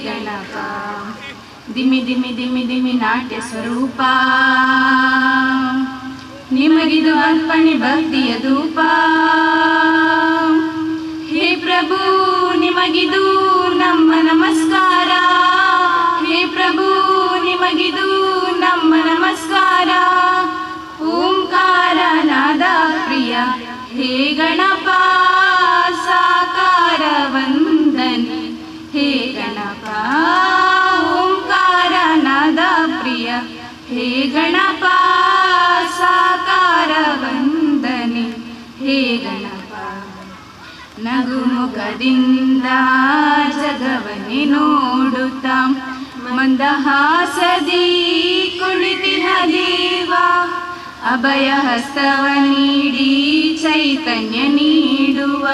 ಗಣಪ ದಿಮಿ ದಿಮಿ ದಿಮಿ ದಿಮಿ ನಾಟ್ಯ ಸ್ವರೂಪ ನಿಮಗಿದು ಅರ್ಪಣೆ ಭಕ್ತಿಯ ಧೂಪ ಹೇ ಪ್ರಭು ನಿಮಗಿದು ನಮ್ಮ ನಮಸ್ಕಾರ ಹೇ ಪ್ರಭು ನಿಮಗಿದು ನಮ್ಮ ನಮಸ್ಕಾರ ಓಂಕಾರ ನಾದ ಪ್ರಿಯ ಹೇ ಗಣಪ ಸಾಕಾರ ವಂದನೆ ಹೇ ಗಣಪ ಓಂಕಾರ ನಾದ ಪ್ರಿಯ ಹೇ ಗಣಪ ಸಾಕಾರ ವಂದನೆ ಹೇ ಗಣಪ ನಗುಮುಖದಿಂದ ಜಗವನ್ನೇ ನೋಡುತ್ತಾ ಮಂದಹಾಸದಿ ಕುಳಿತಿಹ ದೇವ ಅಭಯ ಹಸ್ತವ ನೀಡಿ ಚೈತನ್ಯ ನೀಡುವ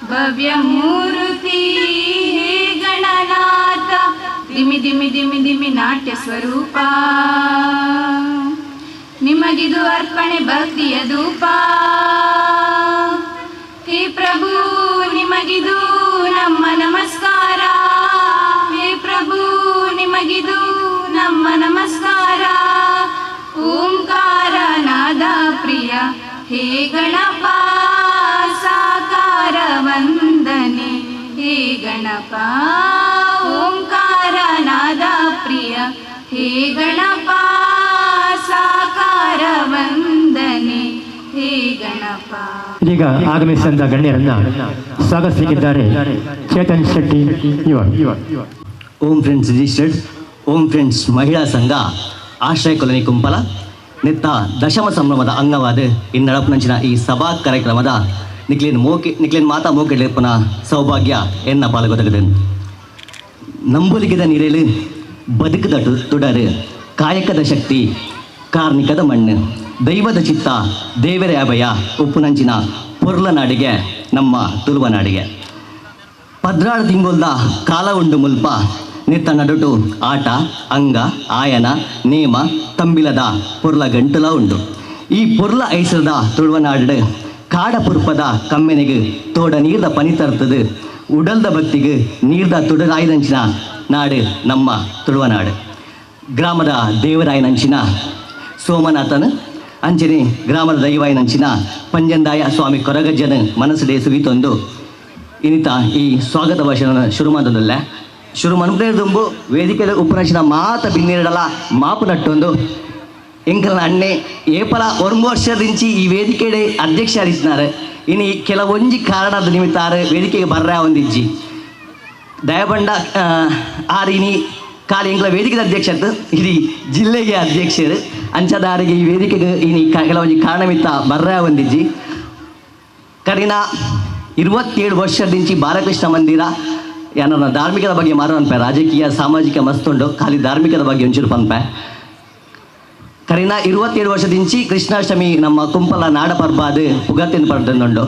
ಭವ್ಯ ಮೂರ್ತಿ ಹೇ ಗಣನಾಥ ದಿಮಿ ದಿಮಿ ದಿಮಿ ದಿಮಿ ನಾಟ್ಯ ಸ್ವರೂಪ ನಿಮಗಿದು ಅರ್ಪಣೆ ಭಕ್ತಿಯ ಧೂಪ ಹೇ ಪ್ರಭು ನಿಮಗಿದು ನಮ್ಮ ನಮಸ್ಕಾರ ಹೇ ಪ್ರಭು ನಿಮಗಿದು ನಮ್ಮ ನಮಸ್ಕಾರ ಓಂಕಾರ ನಾದ ಪ್ರಿಯ ಹೇ ಗಣಪ ಸಾಕಾರ ವಂದನೆ ಹೇ ಗಣಪ ಓಂಕಾರ ನಾದ ಪ್ರಿಯ ಹೇ ಗಣಪ ಸಾಕಾರ ವಂದನೆ ಹೇ ಗಣಪ. ಇದೀಗ ಆಗಮಿಸಿದ ಗಣ್ಯರನ್ನ ಸ್ವಾಗತಿಸಿದ್ದಾರೆ ಚೇತನ್ ಶೆಟ್ಟಿ ಯುವ. ಓಂ ಫ್ರೆಂಡ್ಸ್ ರಿಜಿಸ್ಟರ್ಡ್ ಓಂ ಫ್ರೆಂಡ್ಸ್ ಮಹಿಳಾ ಸಂಘ ಆಶ್ರಯ ಕಾಲೋನಿ ಕುಂಪಲ ನಿತ್ತ ದಶಮ ಸಂಭ್ರಮದ ಅಂಗವಾದ ಇನ್ನಡಪನಂಚಿನ ಈ ಸಭಾ ಕಾರ್ಯಕ್ರಮದ ನಿಕ್ಲೇನ್ ಮಾತಾ ಮೋಕೆಡ್ಲಿಪ್ಪನ ಸೌಭಾಗ್ಯ ಎನ್ನ ಪಾಲ್ಗೊದಗದು ನಂಬುಲಿಗಿದ ನೀರೇಳು ಬದುಕದ ತುಡರು ಕಾಯಕದ ಶಕ್ತಿ ಕಾರ್ಮಿಕದ ಮಣ್ಣು ದೈವದ ಚಿತ್ತ ದೇವರ ಅಭಯ ಉಪ್ಪುನಂಚಿನ ಪೊರ್ಲ ನಾಡಿಗೆ ನಮ್ಮ ತುಳುವ ನಾಡಿಗೆ ಪದ್ರಾಳು ತಿಂಗೊಲ್ದ ಕಾಲ ಉಂಡು ಮುಲ್ಪ ನಿತ್ತ ನಡುಟು ಆಟ ಅಂಗ ಆಯನ ನೇಮ ತಂಬಿಲದ ಪೊರ್ಲ ಗಂಟಲ ಉಂಡು ಈ ಪೊರ್ಲ ಐಸದ ತುಳುವ ನಾಡು ಕಾಡ ಪುರ್ಪದ ಕಮ್ಮೆನಿಗೆ ತೋಡ ನೀರ್ದ ಪನಿ ತರ್ತದು ಉಡಲ್ದ ಭಕ್ತಿಗೆ ನೀರ್ದ ತುಡರಾಯನಂಚಿನ ನಾಡು ನಮ್ಮ ತುಳುವ ನಾಡು ಗ್ರಾಮದ ದೇವರಾಯನಂಚಿನ ಸೋಮನಾಥನ್ ಅಂಚನೆ ಗ್ರಾಮದ ದೈವಾಯನಂಚಿನ ಪಂಜಂದಾಯ ಸ್ವಾಮಿ ಕೊರಗಜ್ಜನ ಮನಸ್ಸು ಸುಗಿತೊಂದು ಇನ್ನಿತ ಈ ಸ್ವಾಗತ ಭಾಷಣ ಶುರು ಮಾಡೋದಲ್ಲ ಶುರು ಮನ್ಪೇದುಂಬು ವೇದಿಕೆಯಲ್ಲಿ ಉಪನಂಚಿನ ಮಾತ ಬಿನ್ನಿರಡಲ ಮಾಪು ನಟ್ಟೊಂದು ಎಂಕಲ್ನ ಅಣ್ಣೆ ಏಪಲ 1 ವರ್ಷದಿಂಚಿ ಈ ವೇದಿಕೆಡೆ ಅಧ್ಯಕ್ಷ ಹರಿಸಿನಾರೆ ಇನ್ನು ಕೆಲವೊಂಜಿ ಕಾರಣದ ನಿಮಿತ್ತ ವೇದಿಕೆಗೆ ಬರ್ರ ಒಂದಿಜ್ಜಿ ದಯಬಂಡ ಆರಿನಿ ಕಾಲಿ ಎಂಕಲ ವೇದಿಕೆದ ಅಧ್ಯಕ್ಷತ್ತು ಇಡೀ ಜಿಲ್ಲೆಗೆ ಅಧ್ಯಕ್ಷರು ಅಂಚದಾರಿಗೆ ಈ ವೇದಿಕೆಗೆ ಇನಿ ಕೆಲವೊಂಜಿ ಕಾರಣಮಿತ್ತ ಬರ್ರ ಒಂದಿಜ್ಜಿ ಕರಿನ 27 ವರ್ಷದಿಂಚಿ ಬಾಲಕೃಷ್ಣ ಮಂದಿರ ಏನನ್ನ ಧಾರ್ಮಿಕದ ಬಗ್ಗೆ ಮಾರುವನ್ಪೆ ರಾಜಕೀಯ ಸಾಮಾಜಿಕ ಮಸ್ತುಂಡು ಖಾಲಿ ಧಾರ್ಮಿಕದ ಬಗ್ಗೆ ಒಂಚೂರು ಪನ್ಪೆ ಕರಿನ 27 ವರ್ಷದಿಂಚಿ ಕೃಷ್ಣಾಷ್ಟಮಿ ನಮ್ಮ ಕುಂಪಲ ನಾಡ ಪರ್ಬಾದು ಪುಗತ್ತಿನ ಪಡ್ದುಂಡು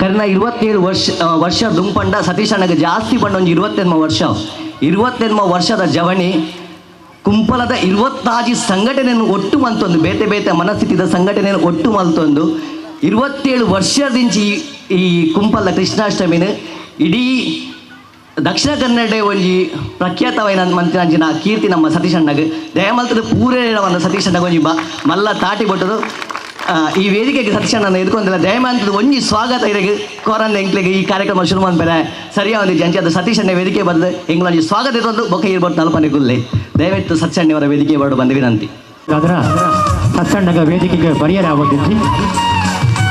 ಕರಿನ 27 ವರ್ಷ ದುಂಪಂಡ ಸತೀಶ್ ಅಣ್ಣಗೆ ಜಾಸ್ತಿ ಪಂಡ ಒಂದು 28 ವರ್ಷದ ಜವಣಿ ಕುಂಪಲದ 26 ಸಂಘಟನೆಯನ್ನು ಒಟ್ಟು ಮಲ್ತೊಂದು ಬೇತೆ ಬೇತೆ ಮನಸ್ಥಿತಿದ ಸಂಘಟನೆಯನ್ನು ಒಟ್ಟು ಮಲ್ತೊಂದು 27 ವರ್ಷದಿಂಚಿ ಈ ಕುಂಪಲ ಕೃಷ್ಣಾಷ್ಟಮಿನ ಇಡೀ ದಕ್ಷಿಣ ಕನ್ನಡ ಒಂಜಿ ಪ್ರಖ್ಯಾತವಾದ ಮಂತ್ರಿನ ಕೀರ್ತಿ ನಮ್ಮ ಸತೀಶ್ ಅಣ್ಣಗೆ ದಯಮಲ್ತದ ಪೂರೇ ಒಂದು ಸತೀಶ್ ಅಣ್ಣಗೆ ಒಂಜಿ ಮಲ್ಲ ತಾಟಿ ಕೊಟ್ಟದು ಈ ವೇದಿಕೆಗೆ ಸತೀಶ್ ಅಣ್ಣನ ಎದ್ಕೊಂಡಿಲ್ಲ ದಯಮಂತದ ಒಂಜಿ ಸ್ವಾಗತ ಇರಗೆ ಕೋರಂದ ಎಂಕ್ಲೆಗೆ ಈ ಕಾರ್ಯಕ್ರಮ ಶುರು ಮಾಡ್ಬೇರೆ ಸರಿಯಾದ ಒಂದು ಜಂಚಿ ಅದು ಸತೀಶ್ ಅಣ್ಣ ವೇದಿಕೆ ಬಂದು ಎಂಗ್ಲೊಂಜಿ ಸ್ವಾಗತ ಇರೋದು ಬೊಕ್ಕ ಇರ್ಬೋದು ನಲ್ಪನೆ ಗುಲ್ಲೆ ದಯವಿಟ್ಟು ಸತೀಶ್ ಅಣ್ಣವರ ವೇದಿಕೆ ಬರೋದು ಬಂದು ವಿನಂತಿ ಅದರ ಸತ್ಸಣ್ಣಗ ವೇದಿಕೆಗೆ ಬರಿಯರ ಆಗೋದಿತ್ತು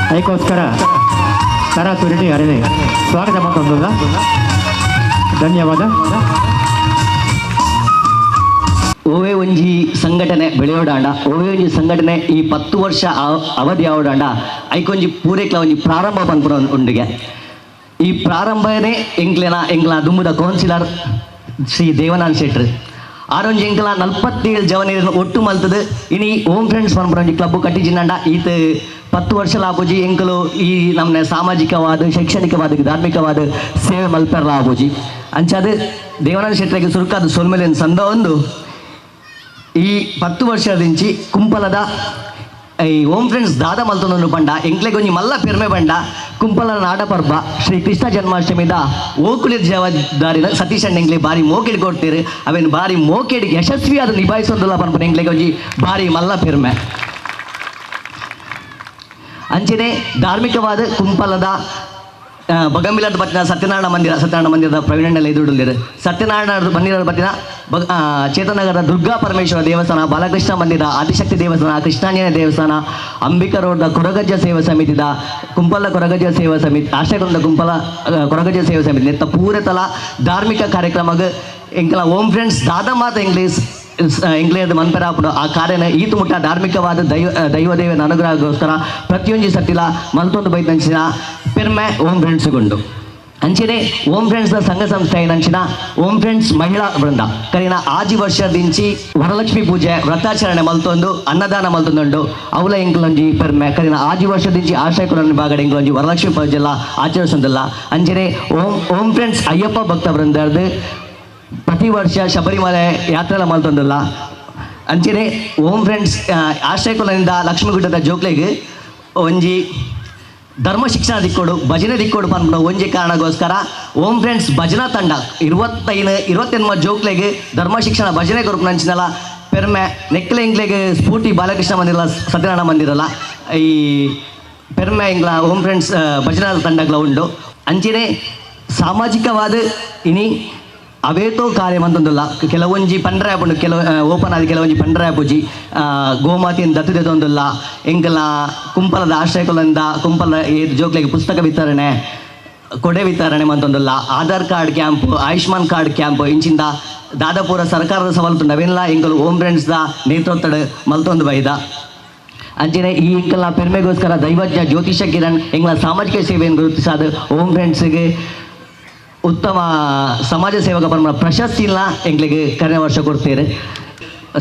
ಅದಕ್ಕೋಸ್ಕರ ತರಾತುರಿಟಿ ಅರೇ ಸ್ವಾಗತ ಮಾಡ್ಕೊಂಡ ಧನ್ಯವಾದ. ಓವೇ ಒಂಜಿ ಸಂಘಟನೆ ಬೆಳೆಯೋಡಾಂಡ ಓವೇ ಒಂಜಿ ಸಂಘಟನೆ ಈ 10 ವರ್ಷ ಅವಧಿ ಆವಡಾಂಡ ಐಕೊಂಜಿ ಪೂರೈಕ್ಲ ಒಂಜಿ ಪ್ರಾರಂಭ ಪನ್ಪುರ ಉಂಡಿಗೆ ಈ ಪ್ರಾರಂಭನೇ ಎಂಗ್ಲ ದುಂಬುದ ಕೌನ್ಸಿಲರ್ ಶ್ರೀ ದೇವನಾಥ್ ಶೆಟ್ರು ಆರೊಂಜಿ ಎಂಕ್ಲ 47 ಜವನಿರನ್ನು ಒಟ್ಟು ಮಲ್ತದು ಇನಿ ಓಂ ಫ್ರೆಂಡ್ಸ್ ಪನ್ಪುರ ಒಂಜಿ ಕ್ಲಬ್ ಕಟ್ಟಿಜಿನಂಡ ಈತ 10 ವರ್ಷ ಆಪೋಜಿ ಎಂಕಲು ಈ ನಮ್ಮನೆ ಸಾಮಾಜಿಕವಾದ ಶೈಕ್ಷಣಿಕವಾದ ಧಾರ್ಮಿಕವಾದ ಸೇವೆ ಮಲ್ಪೆರ್ಲ ಆಪೋಜಿ ಅಂಚಾದ ದೇವನಾಥ್ ಶೆಟ್ಟರಿಗೆ ಸುರುಕಾದ ಸೋಲ್ಮೇಲೆ ಸಂದ ಒಂದು ಈ 10 ವರ್ಷದಿಂಚಿ ಕುಂಪಲದ ಈ ಓಮ್ ಫ್ರೆಂಡ್ಸ್ ದಾದ ಮಲ್ತೊಂದು ಬಂಡ ಎಂಕ್ಲೆಗೆ ಒಂಜಿ ಮಲ್ಲ ಪೆರ್ಮೆ ಬಂಡ ಕುಂಪಲ ನಾಡಪರ್ಬ ಶ್ರೀ ಕೃಷ್ಣ ಜನ್ಮಾಷ್ಟಮಿದ ಓಕುಳಿದ ಜವಾಬ್ದಾರಿನ ಸತೀಶ್ ಅಣ್ಣ ಎಂಗ್ಲೆ ಬಾರಿ ಮೋಕೆಡ್ ಕೊಡ್ತೀರಿ ಅವೇನು ಬಾರಿ ಮೋಕೆಡ್ ಯಶಸ್ವಿಯಾದ ನಿಭಾಯಿಸೋದಿಲ್ಲ ಪನ್ಪನ ಎಂಗ್ಲೆಗೆ ಒಂಜಿ ಬಾರಿ ಮಲ್ಲ ಪೆರ್ಮೆ ಅಂಚನೆ ಧಾರ್ಮಿಕವಾದ ಕುಂಪಲದ ಬಗಂಬಿಲದ ಬತ್ತಿನ ಸತ್ಯನಾರಾಯಣ ಮಂದಿರದ ಪ್ರವೀಣೆಲ್ಲ ಎದುರುಳಿರು ಸತ್ಯನಾರಾಯಣ ಮಂದಿರದ ಬತ್ತಿನ ಚೇತನಗರದ ದುರ್ಗಾ ಪರಮೇಶ್ವರ ದೇವಸ್ಥಾನ ಬಾಲಕೃಷ್ಣ ಮಂದಿರ ಆದಿಶಕ್ತಿ ದೇವಸ್ಥಾನ ಕೃಷ್ಣಾಂಜನೇಯ ದೇವಸ್ಥಾನ ಅಂಬಿಕಾ ರೋಡ್ನ ಕೊರಗಜ್ಜ ಸೇವಾ ಸಮಿತಿದ ಕುಂಪಲ ಕೊರಗಜ್ಜ ಸೇವಾ ಸಮಿತಿ ಆಶ್ರಯಗೊಂಡ ಕುಂಪಲ ಕೊರಗಜ್ಜ ಸೇವಾ ಸಮಿತಿ ನೆತ್ತ ಪೂರತಲ ಧಾರ್ಮಿಕ ಕಾರ್ಯಕ್ರಮಕ್ಕೆ ಎಂಕಲ ಓಮ್ ಫ್ರೆಂಡ್ಸ್ ದಾದ ಮಾತ ಎಂಗ್ಲೇದ ಮನ್ಪೆರಾಪುಡು ಆ ಕಾರ್ಯನ ಈತು ಮುಟ್ಟ ಧಾರ್ಮಿಕವಾದ ದೈವದೇವನ ಅನುಗ್ರಹಗೋಸ್ಕರ ಪ್ರತಿಯೊಂದು ಸತ್ತಿಲ ಮಲ್ತೊಂದು ಬೈತಂಚಿನ ಪೆರ್ಮೆ ಓಮ್ ಫ್ರೆಂಡ್ಸ್ಗೊಂಡು ಅಂಚನೆ ಓಮ್ ಫ್ರೆಂಡ್ಸ್ನ ಸಂಘ ಸಂಸ್ಥೆ ಏನಂಚಿನ ಓಮ್ ಫ್ರೆಂಡ್ಸ್ ಮಹಿಳಾ ವೃಂದ ಕರಿನ ಆಜಿ ವರ್ಷದಿಂಚಿ ವರಲಕ್ಷ್ಮಿ ಪೂಜೆ ವ್ರತಾಚರಣೆ ಮಲ್ತೊಂದು ಅನ್ನದಾನ ಮಲ್ತೊಂದುಂಡು ಅವಲ ಎಂಕ್ಲೊಂಜಿ ಪೆರ್ಮೆ ಕರಿನ ಆಜಿ ವರ್ಷದಿಂಚಿ ಆಶ್ರಯ ಕುಲನ ಬಾಗಡೆ ಎಂಕ್ಲೊಂಜಿ ವರಲಕ್ಷ್ಮಿ ಪೂಜೆಲ್ಲ ಆಚರಿಸೋದಿಲ್ಲ ಅಂಚನೆ ಓಮ್ ಫ್ರೆಂಡ್ಸ್ ಅಯ್ಯಪ್ಪ ಭಕ್ತ ವೃಂದರ್ದು ಪ್ರತಿ ವರ್ಷ ಶಬರಿಮಲೆ ಯಾತ್ರೆ ಮಲ್ತೊಂದಿಲ್ಲ ಅಂಚನೆ ಓಮ್ ಫ್ರೆಂಡ್ಸ್ ಆಶ್ರಯ ಕುಲದಿಂದ ಲಕ್ಷ್ಮೀಗುಡ್ಡದ ಜೋಕ್ಲೆಗೆ ಒಂಜಿ ಧರ್ಮ ಶಿಕ್ಷಣ ದಿಕ್ಕೋಡು ಭಜನೆ ದಿಕ್ಕೋಡು ಪನ್ಪುನ ಒಂಜಿ ಕಾರಣಗೋಸ್ಕರ ಓಮ್ ಫ್ರೆಂಡ್ಸ್ ಭಜನಾ ತಂಡ 28 ಜೋಕ್ಲೆಗೆ ಧರ್ಮ ಶಿಕ್ಷಣ ಭಜನೆ ಕೊರಪುನಂಚಿನಲ್ಲ ಪೆರ್ಮೆ ನೆಕ್ಲೆ ಎಂಗ್ಲೆಗೆ ಸ್ಫೂರ್ತಿ ಬಾಲಕೃಷ್ಣ ಮಂದಿರ ಸತ್ಯನಾರಾಯಣ ಮಂದಿರಲ್ಲ ಈ ಪೆರ್ಮೆ ಎಂಗ್ಲ ಓಮ್ ಫ್ರೆಂಡ್ಸ್ ಭಜನಾ ತಂಡಗಳ ಉಂಡು ಅಂಚನೆ ಸಾಮಾಜಿಕವಾದ ಇನಿ ಅವೇತೋ ಕಾರ್ಯ ಮಂತೊಂದುಲ್ಲ ಕೆಲವೊಂಜಿ ಪಂಡ್ರೆ ಆಪುಂಡು ಓಪನ್ ಆದ ಕೆಲವೊಂಜಿ ಪಂಡ್ರೆ ಆಪುಜಿ ಗೋಮಾತೆಯನ್ನು ದತ್ತುದೊಂದುಲ್ಲ ಎಂಕಲ ಕುಂಪಲದ ಆಶ್ರಯಕುಲದಿಂದ ಕುಂಪಲ ಜೋಕ್ಲೆಗೆ ಪುಸ್ತಕ ವಿತರಣೆ ಕೊಡೆ ವಿತರಣೆ ಮಂತೊಂದುಲ್ಲ Aadhaar card camp Ayushman card camp ಇಂಚಿಂದ ದಾದಾಪುರ ಸರ್ಕಾರದ ಸವಲತ್ತು ಅವೆಲ್ಲ ಎಂಕಲು ಓಮ್ ಫ್ರೆಂಡ್ಸ್ದ ನೇತೃತ್ವದ ಮಲ್ತೊಂದು ಬೈದ ಅಂಚನೆ ಈ ಎಂಕಲ ಪೆರ್ಮೆಗೋಸ್ಕರ ದೈವಜ್ಞ ಜ್ಯೋತಿಷ ಕಿರಣ್ ಎಂಕಲ ಸಾಮಾಜಿಕ ಸೇವೆಯನ್ನು ಗುರುತಿಸಾದ ಓಮ್ ಫ್ರೆಂಡ್ಸ್ಗೆ ಉತ್ತಮ ಸಮಾಜ ಸೇವಕ ಪರಮ ಪ್ರಶಸ್ತಿಲ್ಲ ಎಂಗ್ಲಿಗೆ ಕರೆಯ ವರ್ಷ ಕೊಡ್ತೀರಿ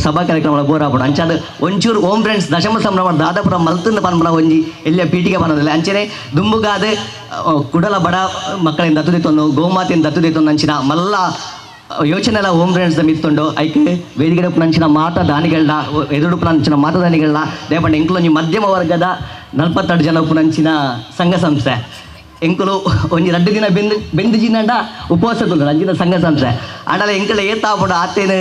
ಸಭಾ ಕಾರ್ಯಕ್ರಮ ಬೋರಾಪುಡು ಅಂಚಾದ ಒಂಚೂರು ಓಮ್ ಫ್ರೆಂಡ್ಸ್ ದಶಮ ಸಂಭ್ರಮ ದಾದಾಪುರ ಮಲ್ತಂದು ಪನ್ಪನ ಒಂಜಿ ಎಲ್ಲ ಪೀಠಿಗೆ ಬನ್ನೋದಿಲ್ಲ ಅಂಚನೆ ದುಂಬುಗಾದ ಕುಡಲ ಬಡ ಮಕ್ಕಳಿಂದ ದತ್ತುದಿತ್ತೊಂದು ಗೋಮಾತೆಯಿಂದ ದತ್ತುದಿತ್ತೊಂದು ಅಂಚಿನ ಮಲ್ಲ ಯೋಚನೆ ಎಲ್ಲ ಓಮ್ ಫ್ರೆಂಡ್ಸ್ ಮಿತ್ತುಂಡು ಐಕೆ ವೇದಿಕೆ ನಂಚಿನ ಮಾತದಾನಿಗಳನ್ನ ಎದುರುಪು ನಂಚಿನ ಮಾತದಾನಿಗಳನ್ನ ದೇಪಂಡ ಎಂಕ್ಲೊಂಜಿ ಮಧ್ಯಮ ವರ್ಗದ 42 ಜನ ಉಪುನಂಚಿನ ಸಂಘ ಸಂಸ್ಥೆ ಎಂಕುಲು ಒಂಜಿ 2 ದಿನ ಬೆಂದು ಜಿನ್ನಂಡ ಉಪವಾಸ ಕುಂತರು ಅಂಚಿನ ಸಂಘ ಸಂಸ್ಥೆ ಆಂಡಲ ಎಂಕಲ ಏತಾಪುಡು ಆತೇನು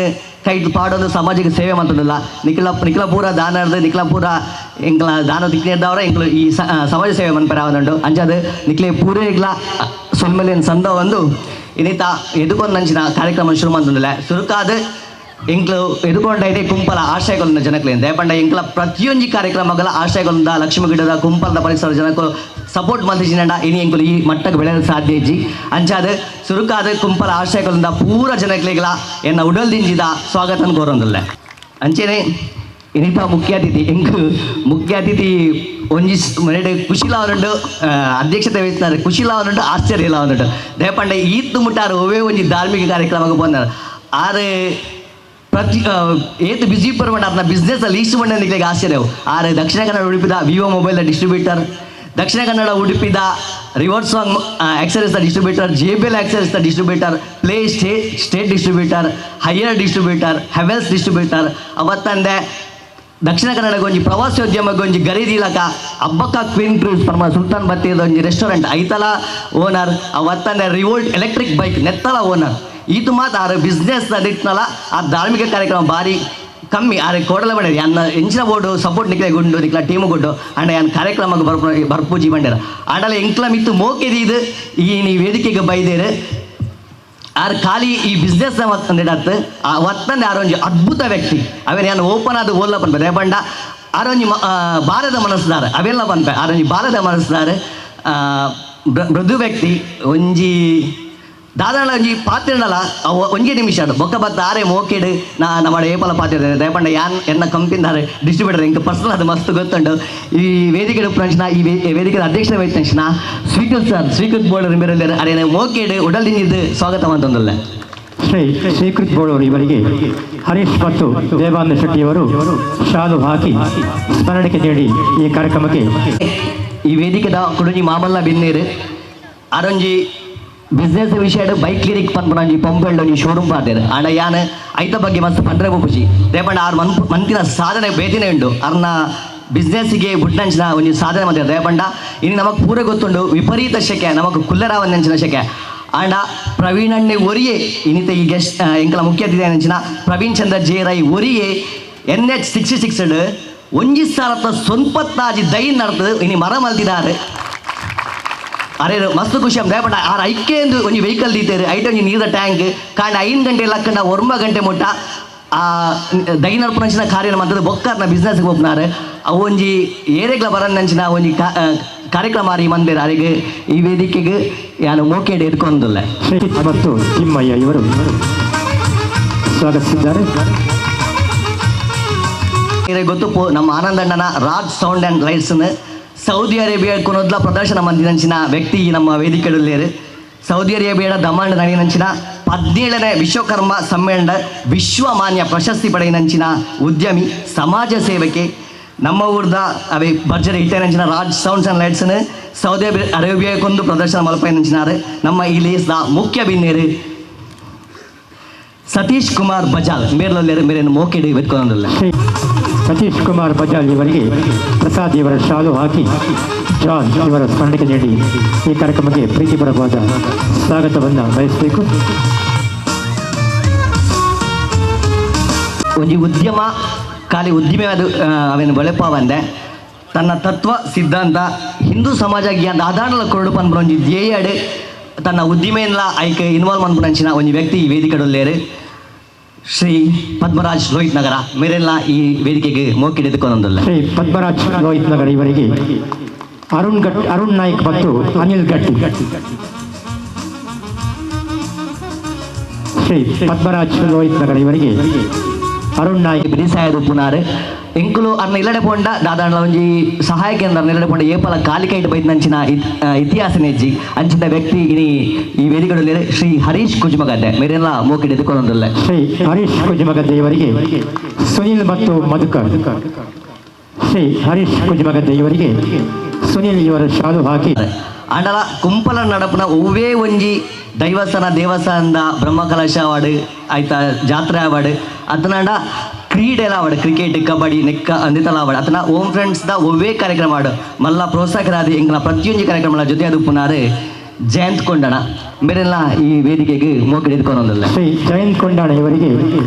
ಕೈಟ್ ಪಾಡೋದು ಸಾಮಾಜಿಕ ಸೇವೆ ಮಾಡ್ತದಲ್ಲ ನಿಖಿಲ ಪೂರ ದಾನರ್ದು ನಿಖಿಲ ಪೂರ ಎಂಕಲ ದಾನ ದಿಕ್ಕಿದ್ದವರ ಎಂಕಲು ಈ ಸಮಾಜ ಸೇವೆ ಮನ್ಪರ ಅವನುಂಡು ಅಂಚದು ನಿಖಿಲೆ ಪೂರೇಗ್ಲ ಸೊಲ್ಮೆಲಿನ ಸಂದ ಒಂದು ಇನ್ನಿತ ಎದುಕೊಂಡು ನಂಚಿನ ಕಾರ್ಯಕ್ರಮ ಶುರು ಮಾಡ್ತಂದಿಲ್ಲ ಸುರುಕಾದ ಎಂಕ್ಲು ಎದುಕೊಂಡೈತೆ ಕುಂಪಲ ಆಶ್ರಯಗೊಳಿನ ಜನಕ್ಲಿಂದ ದೇಪಂಡ ಎಂಕ್ಲ ಪ್ರತಿಯೊಂದು ಕಾರ್ಯಕ್ರಮಗಳ ಆಶ್ರಯಗೊಳಿಂದ ಲಕ್ಷ್ಮೀಗಿಡದ ಕುಂಪಲದ ಪರಿಸರ ಜನಕ್ಕೂ ಸಪೋರ್ಟ್ ಮಂದಿಸಿನಂಡ ಇನಿ ಎಂಕುಲು ಈ ಮಟ್ಟಕ್ಕೆ ಬೆಳೆಯಲು ಸಾಧ್ಯ ಇಜ್ಜಿ ಅಂಚಾದ ಸುರುಕಾದ ಕುಂಪಲ ಆಶ್ರಯಗೊಳಿಂದ ಪೂರ ಜನಕ್ಲಿಗಳ ಎನ್ನ ಉಡಲ್ದಿಂಜಿದ ಸ್ವಾಗತ ಕೋರೊಂದಿಲ್ಲ ಅಂಚೆನೆ ಇನ್ನಿತ ಮುಖ್ಯ ಅತಿಥಿ ಒಂಜಿ ಮನೆಡೆ ಖುಷಿಲಾವನುಂಡು ಅಧ್ಯಕ್ಷತೆ ವಹಿಸ್ತಾರೆ ಖುಷಿಲಾವನುಂಡು ಆಶ್ಚರ್ಯ ಇಲ್ಲವನುಂಡು ದೇಪಂಡ ಈತ್ತು ಮುಟ್ಟಾರು ಒವೇ ಒಂಜಿ ಧಾರ್ಮಿಕ ಕಾರ್ಯಕ್ರಮಕ್ಕೆ ಬಂದಾರ ಆರು ಪ್ರತಿ ಏತು ಬಿಜಿ ಪರ್ಮಂಡ ಬಿಸ್ನೆಸ್ ಲೀಸ್ಟ್ ಮಂಡ ನಿಕ್ಲಿಗೆ ಆಶ್ಚರ್ಯವು ಆರು ದಕ್ಷಿಣ ಕನ್ನಡ ಉಡುಪಿದ Vivo mobile distributor Dakshina Kannada ಉಡುಪಿದ ರಿವರ್ಸ್ ಸಾಂಗ್ accessories distributor JBL accessories distributor ಪ್ಲೇ ಸ್ಟೇಟ್ distributor Haier distributor Havells distributor ಅವತ್ತಂದೆ ದಕ್ಷಿಣ ಕನ್ನಡಗೊಂಜಿ ಪ್ರವಾಸೋದ್ಯಮಗೊಂಜಿ ಗರೀದಿಲಕ ಹಬ್ಬಕ್ಕ ಕ್ವೀನ್ ಕ್ರೂಸ್ ಪರ್ಮ ಸುಲ್ತಾನ್ ಬತ್ತಿದ ಒಂಜಿ ರೆಸ್ಟೋರೆಂಟ್ ಐತಲ ಓನರ್ ಅವತ್ತಂದೆ ರಿವೋಲ್ಟ್ ಎಲೆಕ್ಟ್ರಿಕ್ ಬೈಕ್ ನೆತ್ತಲ ಓನರ್ ಇದು ಮಾತ್ರ ಆರು ಬಿಸ್ನೆಸ್ ದಿಟ್ನಲ್ಲ ಆ ಧಾರ್ಮಿಕ ಕಾರ್ಯಕ್ರಮ ಭಾರಿ ಕಮ್ಮಿ ಆರೆ ಕೋಡಲ ಬೇಡ ಅನ್ನ ಎಂಚಿನ ಬೋರ್ಡು ಸಪೋರ್ಟ್ ನಿಕ್ಲೆ ಗುಂಡು ನಿಕ್ಲ ಟೀಮು ಗುಡ್ಡು ಅಂಡ ಯಾನ್ ಕಾರ್ಯಕ್ರಮಕ್ಕೆ ಬರ್ಪೂಜಿ ಬಂಡ್ಯಾರ ಆಂಡಲ ಎಂಕ್ಲ ಮಿತ್ತು ಮೋಕೆದಿ ಇದು ಈ ನೀವು ವೇದಿಕೆಗೆ ಬೈದೇರು ಆರು ಖಾಲಿ ಈ ಬಿಸ್ನೆಸ್ ಅಂದಿಡತ್ತು ಆ ಒತ್ತಂದೆ ಆರೊಂಜಿ ಅದ್ಭುತ ವ್ಯಕ್ತಿ ಅವೇನು ಯಾನು ಓಪನ್ ಆದ ಓಲ್ಲ ಪನ್ಪೆ ರೇಪಂಡ ಆರೊಂಜಿ ಬಾಲದ ಮನಸ್ಸುದಾರ ಅವೆಲ್ಲ ಪನ್ಪೆ ಆರೊಂಜಿ ಬಾಲದ ಮನಸ್ಸುದಾರ ಮೃದು ವ್ಯಕ್ತಿ ಒಂಜಿ ದಾದಾಳ ಒಂಜಿ ಪಾತ್ರೆಡಲ್ಲ ಒಂಜೇ ನಿಮಿಷ ಬೊಕ್ಕ ಬತ್ತ ಆರೆ ಮೋಕೆಡು ನಮ್ಮ ಏಪಲ ಪಾತ್ರೆ ರೇಪಂಡ ಯಾನ್ ಎನ್ನ ಕಂಪಿಂದಾರೆ ಡಿಸ್ಟ್ರಿಬ್ಯೂಟರ್ ಇಂಕ ಪರ್ಸನಲ್ ಅದು ಮಸ್ತ್ ಗೊತ್ತುಂಡು ಈ ವೇದಿಕೆ ಉಪನಂಚಿನ ಈ ವೇದಿಕೆ ಅಧ್ಯಕ್ಷತೆ ವಹಿಸಿನ ಸ್ವೀಕೃತ್ ಬೋರ್ಡ್ ರಿಮೇರಲ್ಲ ಅರೇನೆ ಮೋಕೆಡು ಉಡಲ್ದಿಂಜಿದ್ದು ಸ್ವಾಗತ ಅಂತಂದಲ್ಲ ಸ್ವೀಕೃತ್ ಬೋರ್ಡ್ ಅವರು ಇವರಿಗೆ ಹರೀಶ್ ಮತ್ತು ದೇವಾನಂದ ಶೆಟ್ಟಿಯವರು ಶಾಲು ಹಾಕಿ ಸ್ಮರಣೆಗೆ ನೀಡಿ ಈ ಕಾರ್ಯಕ್ರಮಕ್ಕೆ ಈ ವೇದಿಕೆದ ಕುಡುಜಿ ಮಾಮಲ್ಲ ಬಿನ್ನೇರು ಅರೊಂಜಿ ಬಿಸ್ನೆಸ್ ವಿಷಯ ಬೈಕ್ ಕ್ಲಿನಿಕ್ ಪನ್ಪುನಂಜಿ ಪಂಪೆಂಡೊಂಜಿ ಶೋರೂಮ್ ಪಾಡ್ದೇರು ಆಂಡ ಯಾನ್ ಐತ ಬಗ್ಗೆ ಮಸ್ತ್ ಪಂಡ್ರೆ ಖುಷಿ ರೇಪಂಡ ಆರು ಮಂತಿನ ಸಾಧನೆ ಬೇದಿನೇ ಉಂಡು ಅರ್ನ ಬಿಸ್ನೆಸ್ಸಿಗೆ ಬುಡ್ನಂಚಿನ ಒಂದು ಸಾಧನೆ ಮಾಡಿದ ದಯಪಂಡ ಇನ್ನು ನಮಗೆ ಪೂರ ಗೊತ್ತುಂಡು ವಿಪರೀತ ಶೆಕೆ ನಮಗೆ ಕುಲ್ಲರಾವನ್ನಂಚಿನ ಶೆಕೆ ಆಂಡ ಪ್ರವೀಣ್ ಅಣ್ಣೆ ಒರಿಯೇ ಇನ್ನಿತ ಈ ಗೆಸ್ಟ್ ಎಂಕಲ ಮುಖ್ಯ ಅತಿಥಿ ಅಂಚಿನ ಪ್ರವೀಣ್ ಚಂದ್ರ ಜೇರೈ ಒರಿಯೇ NH66 ಒಂಜಿ ಸ್ಥಾನದ ಸೊನ್ಪತ್ತಾಜಿ ದೈನ್ ನಡೆದು ಇನ್ನು ಮರ ಮಲ್ತಿದ್ದಾರೆ ಅರೆ ಮಸ್ತ್ ಖುಷಿ ಅಂತ ದಯಪಂಡ ಆರು ಐಕೆ ಎಂದು ಒಂಜಿ ವೆಹಿಕಲ್ ದೀತೇರು ಐಟ ಒಂಜಿ ನೀರ ಟ್ಯಾಂಕ್ ಕಾಂಡ 5 ಗಂಟೆ ಲಕ್ಕಂಡ 9 ಗಂಟೆ ಮುಟ್ಟ ಆ ದೈನರ್ಪನಂಚಿನ ಕಾರ್ಯ ಮಂತದ ಬೊಕ್ಕರ್ನ ಬಿಸ್ನೆಸ್ಗೆ ಹೋಗ್ನಾರೆ ಅವು ಒಂಜಿ ಏರೆಗ್ಲ ಬರನ್ನಂಚಿನ ಒಂಜಿ ಕಾರ್ಯಕ್ರಮ ಆರಿ ಮಂದಿರ ಅವರಿಗೆ ಈ ವೇದಿಕೆಗೆ ಯಾನು ಮೋಕೆಡೆ ಇಟ್ಕೊಂಡಿಲ್ಲ ಶ್ರೀಜಿತ್ ಮತ್ತು ತಿಮ್ಮಯ್ಯ ಇವರು ಸ್ವಾಗತಿಸಿದ್ದಾರೆ. ಗೊತ್ತು ನಮ್ಮ ಆನಂದಣ್ಣನ ರಾಜ್ ಸೌಂಡ್ ಆ್ಯಂಡ್ ಲೈಟ್ಸ್ನ ಸೌದಿ ಅರೇಬಿಯಾ ಕೊನೊದ್ಲ ಪ್ರದರ್ಶನ ಮಂದಿನಂಚಿನ ವ್ಯಕ್ತಿ ನಮ್ಮ ವೇದಿಕೆಯಲ್ಲಿರು ಸೌದಿ ಅರೇಬಿಯಾದ ದಮಾಂಡ್ ನಡಿನಂಚಿನ 17ನೇ ವಿಶ್ವಕರ್ಮ ಸಮ್ಮೇಳನ ವಿಶ್ವಮಾನ್ಯ ಪ್ರಶಸ್ತಿ ಪಡೆಯಿನಂಚಿನ ಉದ್ಯಮಿ ಸಮಾಜ ಸೇವಕೆ ನಮ್ಮ ಊರ್ದ ಅವೇ ಭರ್ಜರಿ ಇಟ್ಟೇನಂಚಿನ ರಾಜ್ ಸೌಂಡ್ಸ್ ಆ್ಯಂಡ್ ಲೈಟ್ಸ್ನ ಸೌದಿ ಅರೇಬಿಯಾಕ್ಕೊಂದು ಪ್ರದರ್ಶನ ಮಲ್ಪೈನಂಚಿನಾರು ನಮ್ಮ ಈ ಲೇಸ್ದ ಮುಖ್ಯ ಬಿನ್ನೇರು ಸತೀಶ್ ಕುಮಾರ್ ಬಜಾಲ್ ಮೇರ್ಲಲ್ಲಿ ಮೇರೇನು ಮೋಕೆಡಿ ಬೆತ್ಕೊಂಡಿಲ್ಲ ಸತೀಶ್ ಕುಮಾರ್ ಬಜಾಲ್ ಇವರಿಗೆ ಪ್ರಸಾದ್ ಇವರ ಶಾಲು ಹಾಕಿ ಜಾನ್ ಇವರ ಸ್ಮರಣೆಗೆ ನೀಡಿ ಈ ಕಾರ್ಯಕ್ರಮಕ್ಕೆ ಪ್ರೀತಿಪರವಾದ ಸ್ವಾಗತವನ್ನು ಬಯಸಬೇಕು. ಒಂದು ಉದ್ಯಮ ಖಾಲಿ ಉದ್ಯಮಿ ಅದು ಅವೇನು ಬೆಳೆಪಾವಂದೆ ತನ್ನ ತತ್ವ ಸಿದ್ಧಾಂತ ಹಿಂದೂ ಸಮಾಜಕ್ಕೆ ಆಧಾರಲ ಕೊರಡು ಪನ್ಪುರ ಒಂಜಿ ಧ್ಯೇಯಡ್ ತನ್ನ ಉದ್ದಿಮೆಲ್ಲ ಐಕೆ ಇನ್ವಾಲ್ವ್ ಮನ್ಪುನಂಚಿನ ಒಂದು ವ್ಯಕ್ತಿ ಈ ವೇದಿಕೆಡಲ್ಲೇರು ಶ್ರೀ ಪದ್ಮರಾಜ್ ಲೋಹಿತ್ ನಗರ ಮೇರೆಲ್ಲ ಈ ವೇದಿಕೆಗೆ ಮೋಕೆಡೆ ಎದುಕೊಂಡೊಂದಿಲ್ಲ. ಶ್ರೀ ಪದ್ಮರಾಜ್ ಲೋಹಿತ್ ನಗರ ಇವರಿಗೆ ಅರುಣ್ ನಾಯ್ಕ್ ಮತ್ತು ಅನಿಲ್ ಗಟ್ಟಿ. ಶ್ರೀ ಪದ್ಮರಾಜ್ ಲೋಹಿತ್ ನಗರ ಇವರಿಗೆ ಅರುಣ್ ನಾಯ್ಕ್ ಬಿಡಿಸಾಯದು ಪುನಾರ್ ಎಂಕುಲು ಅರ್ನ ಇಲ್ಲಡೆ ಪೋಂಡ ದಾದಾಂಡ್ಲ ಒಂಜಿ ಸಹಾಯ ಕೇಂದ್ರ ಇಲ್ಲಡೆ ಪೋಂಡ ಏಪಲ ಕಾಲಿಕೈಟ್ ಬೈತಂಚಿನ ಇತಿಹಾಸ ನೆಜ್ಜಿ ಅಂಚಿನ ವ್ಯಕ್ತಿ ಈ ವೇದಿಕೆಯಲ್ಲಿ ಶ್ರೀ ಹರೀಶ್ ಕುಜುಮಗದ್ದೆ ಮೇರೆಲ್ಲ ಮೋಕೆಡೆ ಎದುಕೊಂಡೊಂದಿಲ್ಲ. ಶ್ರೀ ಹರೀಶ್ ಕುಜುಮಗದ್ದೆ ಇವರಿಗೆ ಸುನಿಲ್ ಮತ್ತು ಮಧುಕರ್. ಶ್ರೀ ಹರೀಶ್ ಕುಜುಮಗದ್ದೆ ಇವರಿಗೆ ಸುನಿಲ್ ಇವರ ಶಾಲು ಹಾಕಿ ಅಂಡಲ ಕುಂಪಲ ನಡಪನ ಒವ್ವೇ ಒಂಜಿ ದೇವಸ್ಥಾನದ ಬ್ರಹ್ಮಕಲಶ ಅವಾರ್ಡ್ ಆಯ್ತಾ ಜಾತ್ರೆ ಅವಾರ್ಡ್ ಅತನಾಂಡ ಕ್ರೀಡೆಲ ಅವಾರ್ಡ್ ಕ್ರಿಕೆಟ್ ಕಬಡ್ಡಿ ನೆಕ್ಕ ಅಂದಿತಲ ಅವಾರ್ಡ್ ಅತನ ಓಮ್ ಫ್ರೆಂಡ್ಸ್ದ ಒವ್ವೇ ಕಾರ್ಯಕ್ರಮ ಆಡು ಮಲ್ಲ ಪ್ರೋತ್ಸಾಹಕರಾದ ಎಂಕಲ ಪ್ರತಿಯೊಂದು ಕಾರ್ಯಕ್ರಮಗಳ ಜೊತೆ ಅದು ಪುನಾರು ಜಯಂತ್ ಕೊಂಡಣ ಮೇರೆಲ್ಲ ಈ ವೇದಿಕೆಗೆ ಮೋಕೆಡೆ ಎದುಕೊಂಡೊಂದಿಲ್ಲ. ಶ್ರೀ ಜಯಂತ್ ಕೊಂಡಾಣ ಇವರಿಗೆ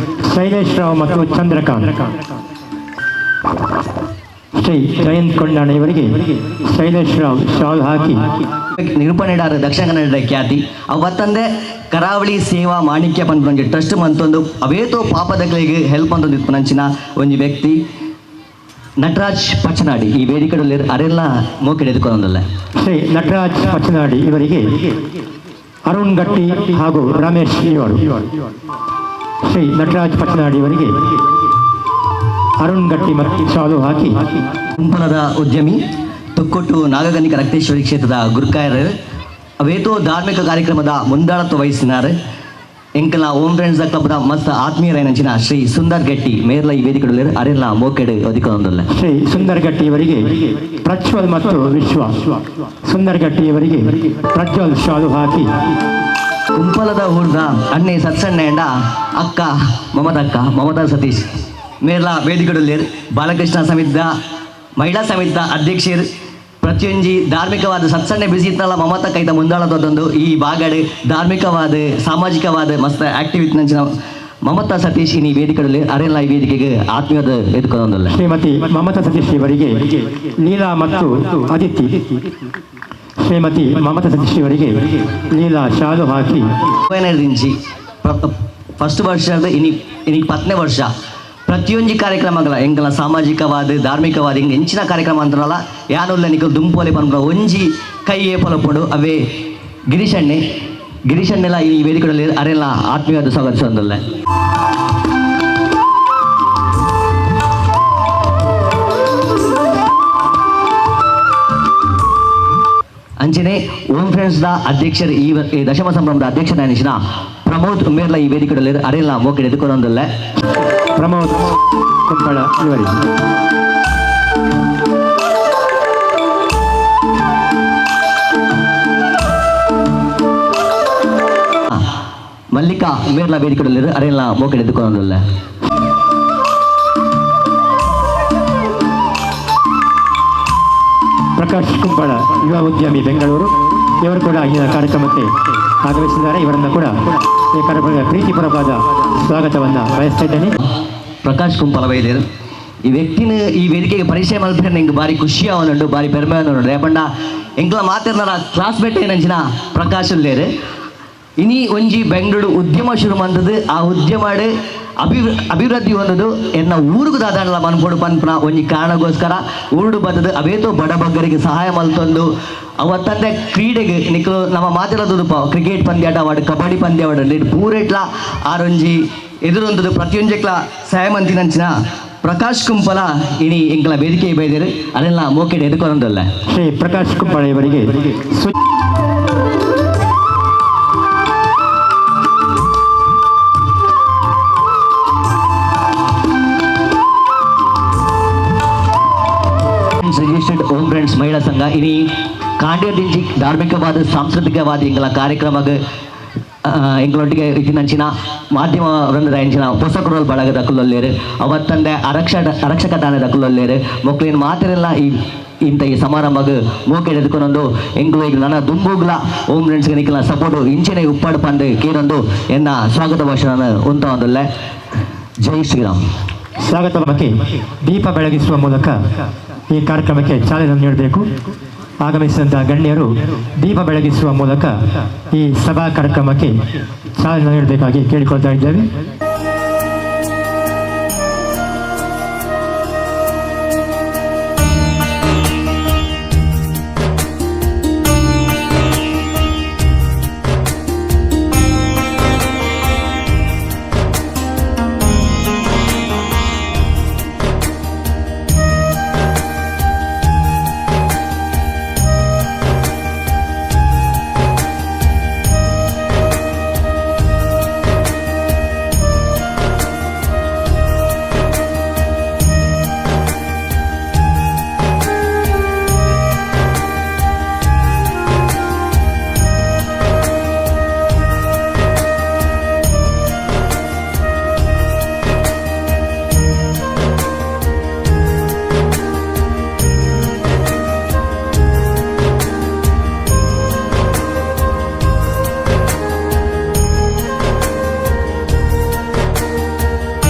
ಶೈಲೇಶ್ ರಾವ್ ಮತ್ತು ಚಂದ್ರಕಾಂತ್. ಶ್ರೀ ಜಯಂತ್ ಕೊಂಡಾಣ ಇವರಿಗೆ ಶೈಲೇಶ್ ರಾವ್ ಶಾಲ್ ಹಾಕಿ ನಿರೂಪಣೆಡಾರ ದಕ್ಷಿಣ ಕನ್ನಡ ಖ್ಯಾತಿ ಅವತ್ತಂದೆ ಕರಾವಳಿ ಸೇವಾ ಮಾಣಿಕ್ಯ ಪಂಪೊಂಜಿ ಟ್ರಸ್ಟ್ ಮಂತೊಂದು ಅವೇತೋ ಪಾಪದಗಳಿಗೆ ಹೆಲ್ಪ್ ಅಂತಂದು ಇಪ್ಪನಂಚಿನ ಒಂಜಿ ವ್ಯಕ್ತಿ ನಟರಾಜ್ ಪಚ್ಚನಾಡಿ ಈ ವೇದಿಕೆಯಲ್ಲಿ ಅರೆಲ್ಲ ಮೋಕೆಡೆ ಎದುಕೊಂಡೊಂದಿಲ್ಲ. ಶ್ರೀ ನಟರಾಜ್ ಪಚ್ಚನಾಡಿ ಇವರಿಗೆ ಅರುಣ್ ಗಟ್ಟಿ ಹಾಗೂ ರಮೇಶ್ ಇವರು. ಶ್ರೀ ನಟರಾಜ್ ಪಚ್ಚನಾಡಿ ಇವರಿಗೆ ಅರುಣ್ ಗಟ್ಟಿ ಮತ್ತು ಶಾಲು ಹಾಕಿ ಕುಂಪಲದ ಉದ್ಯಮಿ ತೊಕ್ಕೊಟ್ಟು ನಾಗಗನಿಕ ರಕ್ತೇಶ್ವರಿ ಕ್ಷೇತ್ರದ ಗುರುಕಾಯರ್ ಅವೇತೋ ಧಾರ್ಮಿಕ ಕಾರ್ಯಕ್ರಮದ ಮುಂದಾಳತ್ವ ವಹಿಸಿನಾರು ಎಂಕಲ ಓಮ್ ಫ್ರೆಂಡ್ಸ್ ಕ್ಲಬ್ದ ಮಸ್ತ್ ಆತ್ಮೀಯರೈನಂಚಿನ ಶ್ರೀ ಸುಂದರ್ ಗಟ್ಟಿ ಮೇರ್ಲ ಈ ವೇದಿಕೆಯಲ್ಲಿ ಅರೆಲ್ಲ ಮೋಕೆಡೆ ಒದಕೊಂಡೊಂದಿಲ್ಲ. ಶ್ರೀ ಸುಂದರ್ ಗಟ್ಟಿ ಇವರಿಗೆ ಪ್ರಜ್ವಲ್ ಮತ್ತು ವಿಶ್ವ. ಸುಂದರ್ ಗಟ್ಟಿ ಇವರಿಗೆ ಪ್ರಜ್ವಲ್ ಶಾಲು ಹಾಕಿ ಕುಂಪಲದ ಊರ್ದ ಅಣ್ಣೆ ಸತ್ಸಣ್ಣ ಎಂಡ ಅಕ್ಕ ಮಮತಾ ಸತೀಶ್ ಮೇರ್ಲ ವೇದಿಕೆಯಲ್ಲಿ ಬಾಲಕೃಷ್ಣ ಸಮಿತಿದ ಮಹಿಳಾ ಸಮಿತಿದ ಅಧ್ಯಕ್ಷರು ಪ್ರತಿಯೊಂಜಿ ಧಾರ್ಮಿಕವಾದ ಸತ್ಸಣ್ಣ ಬಿಸಿ ಇತ್ತಲ್ಲ ಮಮತಾ ಕೈತ ಮುಂದಾಳದೊಂದು ಈ ಬಾಗಡೆ ಧಾರ್ಮಿಕವಾದ ಸಾಮಾಜಿಕವಾದ ಮಸ್ತ್ ಆಕ್ಟಿವಿಟಿ ನಂಚಿನ ಮಮತಾ ಸತೀಶ್ ಈ ವೇದಿಕೆಯಲ್ಲಿ ಅರೆಲ್ಲ ಈ ವೇದಿಕೆಗೆ ಆತ್ಮೀಯದ ಎದುಕೊಂಡೊಂದಿಲ್ಲ. ಶ್ರೀಮತಿ ಮಮತಾ ಸತೀಶ್ ಇವರಿಗೆ ಲೀಲಾ ಮತ್ತು ಅದಿತಿ. ಶ್ರೀಮತಿ ಮಮತಾ ಸತೀಶ್ ಇವರಿಗೆ ಲೀಲಾ ಶಾಲು ಹಾಕಿ ದಿಂಚಿ ಫಸ್ಟ್ ವರ್ಷದ ಇನಿ 10ನೇ ವರ್ಷ ಪ್ರತಿಯೊಂದು ಕಾರ್ಯಕ್ರಮಗಳ ಎಂಕಲ ಸಾಮಾಜಿಕವಾದ ಧಾರ್ಮಿಕವಾದ ಹಿಂಗೆ ಹೆಂಚಿನ ಕಾರ್ಯಕ್ರಮ ಅಂತಾರಲ್ಲ ಯಾನುಲ್ಲ ನಿಖಲ್ ದುಂಪೋಲೆ ಪನ್ಪುರ ಒಂಜಿ ಕೈ ಏಪಲಪಡು ಅವೇ ಗಿರೀಶಣ್ಣೆಲ್ಲ ಈ ವೇದಿಕೆಯಲ್ಲಿ ಅರೆಲ್ಲ ಆತ್ಮೀಯವಾದ ಸ್ವಾಗತಿಸೋದಿಲ್ಲ. ಅಂಚನೆ ಓಮ್ ಫ್ರೆಂಡ್ಸ್ದ ಅಧ್ಯಕ್ಷರು ಈ ದಶಮ ಸಂಭ್ರಮದ ಅಧ್ಯಕ್ಷರ ಅನಿಸಿನ ಪ್ರಮೋದ್ ಮೇರ್ಲ ಈ ವೇದಿಕೆಯಲ್ಲಿ ಅರೆಲ್ಲ ಮೋಕೆಡೆ ಎದುಕೊಂಡೊಂದಿಲ್ಲ. ಪ್ರಮೋದ್ ಕುಂಪಳ ಇವರಿಗೆ ಮಲ್ಲಿಕಾ ಮೇರ್ಲ ವೇದಿಕೆಯಲ್ಲಿ ಅರೆಲ್ಲ ಮೋಕೆಡೆ ಎದುಕೊಂಡೊಂದಿಲ್ಲ. ಪ್ರಕಾಶ್ ಕುಂಬಳ ಯುವ ಉದ್ಯಮಿ ಬೆಂಗಳೂರು ಇವರು ಕೂಡ ಈ ಕಾರ್ಯಕ್ರಮಕ್ಕೆ ಆಗಮಿಸಿದ್ದಾರೆ. ಇವರನ್ನು ಕೂಡ ಈ ಕಾರ್ಯಕ್ರಮದ ಪ್ರೀತಿಪೂರ್ವಕವಾದ ಸ್ವಾಗತವನ್ನು ಬಯಸ್ತಾ ಇದ್ದೇನೆ. ಪ್ರಕಾಶ್ ಕುಂಪಲ ವೈದ್ಯರು ಈ ವ್ಯಕ್ತಿನ ಈ ವೇದಿಕೆಗೆ ಪರಿಚಯ ಮಲ್ಪೇರು ನಂಗೆ ಭಾರಿ ಖುಷಿ ಅವನುಂಡು, ಭಾರಿ ಪೆರ್ಮೆ ಅವನುಂಡು. ಯಾಪಂಡ ಎಂಕ್ಲ ಮಾತಿರ್ನಾರ ಕ್ಲಾಸ್ಮೇಟ್ ಏನಂಚಿನ ಪ್ರಕಾಶ್ ಉಳ್ಳೇರು ಇನಿ ಒಂಜಿ ಬೆಂಗಳೂರು ಉದ್ಯಮ ಶುರು ಮಂದದು. ಆ ಉದ್ಯಮ ಅಭಿವೃದ್ಧಿ ಹೊಂದದು ಎನ್ನ ಊರಿಗೂ ದಾದಾಂಡ್ಲ ಮನ್ಪೊಡು ಪನ್ಪನ ಒಂಜಿ ಕಾರಣಗೋಸ್ಕರ ಊರುಡು ಬಂದದು ಅವೇತೋ ಬಡಬಗ್ಗರಿಗೆ ಸಹಾಯ ಮಲ್ತೊಂದು ಅವತ್ತಂದೆ ಕ್ರೀಡೆಗೆ ನಿಕ್ಲು ನಮ್ಮ ಮಾತಿರೋದು ಕ್ರಿಕೆಟ್ ಪಂದ್ಯಾಟ ಆವಾಡು, ಕಬಡ್ಡಿ ಪಂದ್ಯಾವಾಡು ಲೇಟ್ ಪೂರೆಟ್ಲ ಆರೊಂಜಿ ಎದುರೊಂದು ಪ್ರತಿಯೊಂಜಕ್ಲ ಸಹಾಯ ಮಂತಿನಂಚಿನ ಪ್ರಕಾಶ್ ಕುಂಪಲ ಇನಿ ಎಂಕಲ ವೇದಿಕೆ ಬೈದೇರು ಅದೆಲ್ಲ ಮೋಕೆಡ್ ಎದುಕೊಂಡಲ್ಲ. ಶ್ರೀ ಪ್ರಕಾಶ್ ಕುಂಪಳ ಇವರಿಗೆ ರಿಜಿಸ್ಟರ್ಡ್ ಓಮ್ ಫ್ರೆಂಡ್ಸ್ ಮಹಿಳಾ ಸಂಘ ಇನಿ ಕಾಂಡ್ಯದಿಂಚಿ ಧಾರ್ಮಿಕವಾದ ಸಾಂಸ್ಕೃತಿಕವಾದ ಎಂಕಲ ಕಾರ್ಯಕ್ರಮಕ್ಕೆ ಎಂಗಳೊಟ್ಟಿಗೆ ಇತ್ತಿನಂಚಿನ ಮಾಧ್ಯಮ ವೃಂದದ ಎಂಚಿನ ಹೊಸಕುರಲ್ ಬಳಗದ ಕುಲ್ಲೊಲ್ಲೇರು ಅವತ್ತಂದೆ ಆರಕ್ಷಕ ದಾನದ ಕುಲ್ಲೊಲ್ಲೇರು ಮಕ್ಕಳಿನ ಮಾತಿರೆಲ್ಲ ಇಂಥ ಈ ಸಮಾರಂಭಕ್ಕೆ ಮೋಕೆ ಎದ್ಕೊಂಡೊಂದು ಎಂಗ್ಲು ಈಗ ನನ್ನ ದುಂಬುಗ್ಲ ಓಮ್ ಫ್ರೆಂಡ್ಸ್ಗೆ ನಿಕ್ಕಲ ಸಪೋರ್ಟು ಇಂಚಿನ ಉಪ್ಪಾಡು ಪಂದು ಕೇರೊಂದು ಎನ್ನ ಸ್ವಾಗತ ಭಾಷಣ ಉಂಟ ಒಂದಲ್ಲೇ. ಜೈ ಶ್ರೀರಾಮ್. ಸ್ವಾಗತಕ್ಕೆ ದೀಪ ಬೆಳಗಿಸುವ ಮೂಲಕ ಈ ಕಾರ್ಯಕ್ರಮಕ್ಕೆ ಚಾಲನೆ ನೀಡಬೇಕು. ಆಗಮಿಸಿದಂತಹ ಗಣ್ಯರು ದೀಪ ಬೆಳಗಿಸುವ ಮೂಲಕ ಈ ಸಭಾ ಕಾರ್ಯಕ್ರಮಕ್ಕೆ ಚಾಲನೆ ನೀಡಬೇಕಾಗಿ ಕೇಳಿಕೊಳ್ತಾ ಇದ್ದೇವೆ.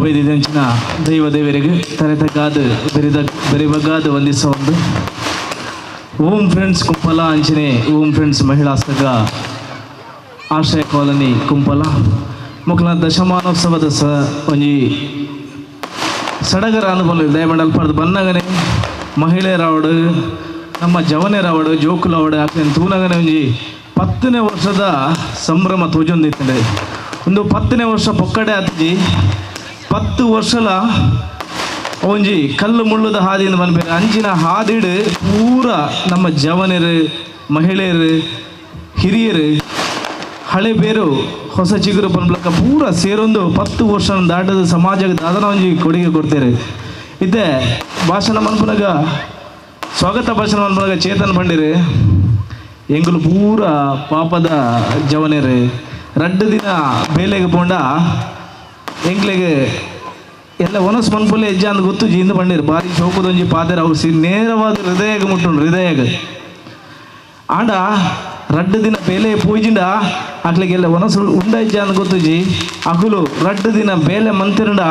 ಬೈದಿದಂಚಿನ ದೈವ ದೇವರಿಗೆ ತರೆತಗಾದ ಬೆರಿಬಗಾದ ವಂದಿಸುವ ಒಂದು ಓಮ್ ಫ್ರೆಂಡ್ಸ್ ಕುಂಪಲ ಅಂಚನೆ ಓಮ್ ಫ್ರೆಂಡ್ಸ್ ಮಹಿಳಾ ಸಂಘ ಆಶ್ರಯ ಕಾಲನಿ ಕುಂಪಲ ಮುಕ್ಲ ದಶಮಾನೋತ್ಸವದ ಒಂಜಿ ಸಡಗರ ಅನುಭವ ದಯಮಂಡಲ್ ಪಡೆದು ಬನ್ನಗನೆ ಮಹಿಳೆಯರವಡು ನಮ್ಮ ಜವನೆರವಡು ಜೋಕುಲವಡು ಆಕೆ ತೂನಗನೆ ಒಂಜಿ 10ನೇ ವರ್ಷದ ಸಂಭ್ರಮ ತೋಜೊಂದಿತ್ತದೆ. ಒಂದು 10ನೇ ವರ್ಷ ಪೊಕ್ಕಡೆ ಆತಿ 10 ವರ್ಷಲ ಒಂಜಿ ಕಲ್ಲು ಮುಳ್ಳುದ ಹಾದಿಯಿಂದ ಬಂದ್ಬೇರೆ ಅಂಚಿನ ಹಾದಿಡು ಪೂರ ನಮ್ಮ ಜವನರು ಮಹಿಳೆಯರು ಹಿರಿಯರು ಹಳೆ ಬೇರು ಹೊಸ ಚಿಗುರು ಪನ್ಲಕ್ಕ ಪೂರ ಸೇರೊಂದು 10 ವರ್ಷ ದಾಟದ ಸಮಾಜಕ್ಕೆ ದಾದನ ಒಂಜಿ ಕೊಡುಗೆ ಕೊಡ್ತೇವೆ. ಇದ್ದೆ ಭಾಷಣ ಮನ್ಪುನಾಗ ಸ್ವಾಗತ ಭಾಷಣ ಮನ್ಪುನಾಗ ಚೇತನ್ ಬಂಡಿರು ಎಂಗುಲು ಪೂರ ಪಾಪದ ಜವನೇರು 2 ದಿನ ಬೇಲೆಗೆ ಪೋಂಡ ಎಂಗ್ಲಿಗೆ ಎಲ್ಲ ಒನಸ್ ಮನ್ಪುಲೆ ಹೆಜ್ಜೆ ಅಂದ್ ಗೊತ್ತು ಜಿಂದ ಬಂದಿರು ಬಾರಿ ಶೋಕದೊಂಜಿ ಪಾದರ ಅವ್ರು ನೇರವಾದ ಹೃದಯಗೆ ಮುಟ್ಟುಂಡು ಹೃದಯಗೆ ಆಂಡ 2 ದಿನ ಬೇಲೆ ಪೂಜಿಂಡ ಅಕ್ಲಿಗೆಲ್ಲ ಒನಸು ಉಂಡ ಹೆಜ್ಜೆ ಅಂದ್ ಗೊತ್ತು ಜಿ ಅಕುಲು 2 ದಿನ ಬೇಲೆ ಮಂತಿರಂಡ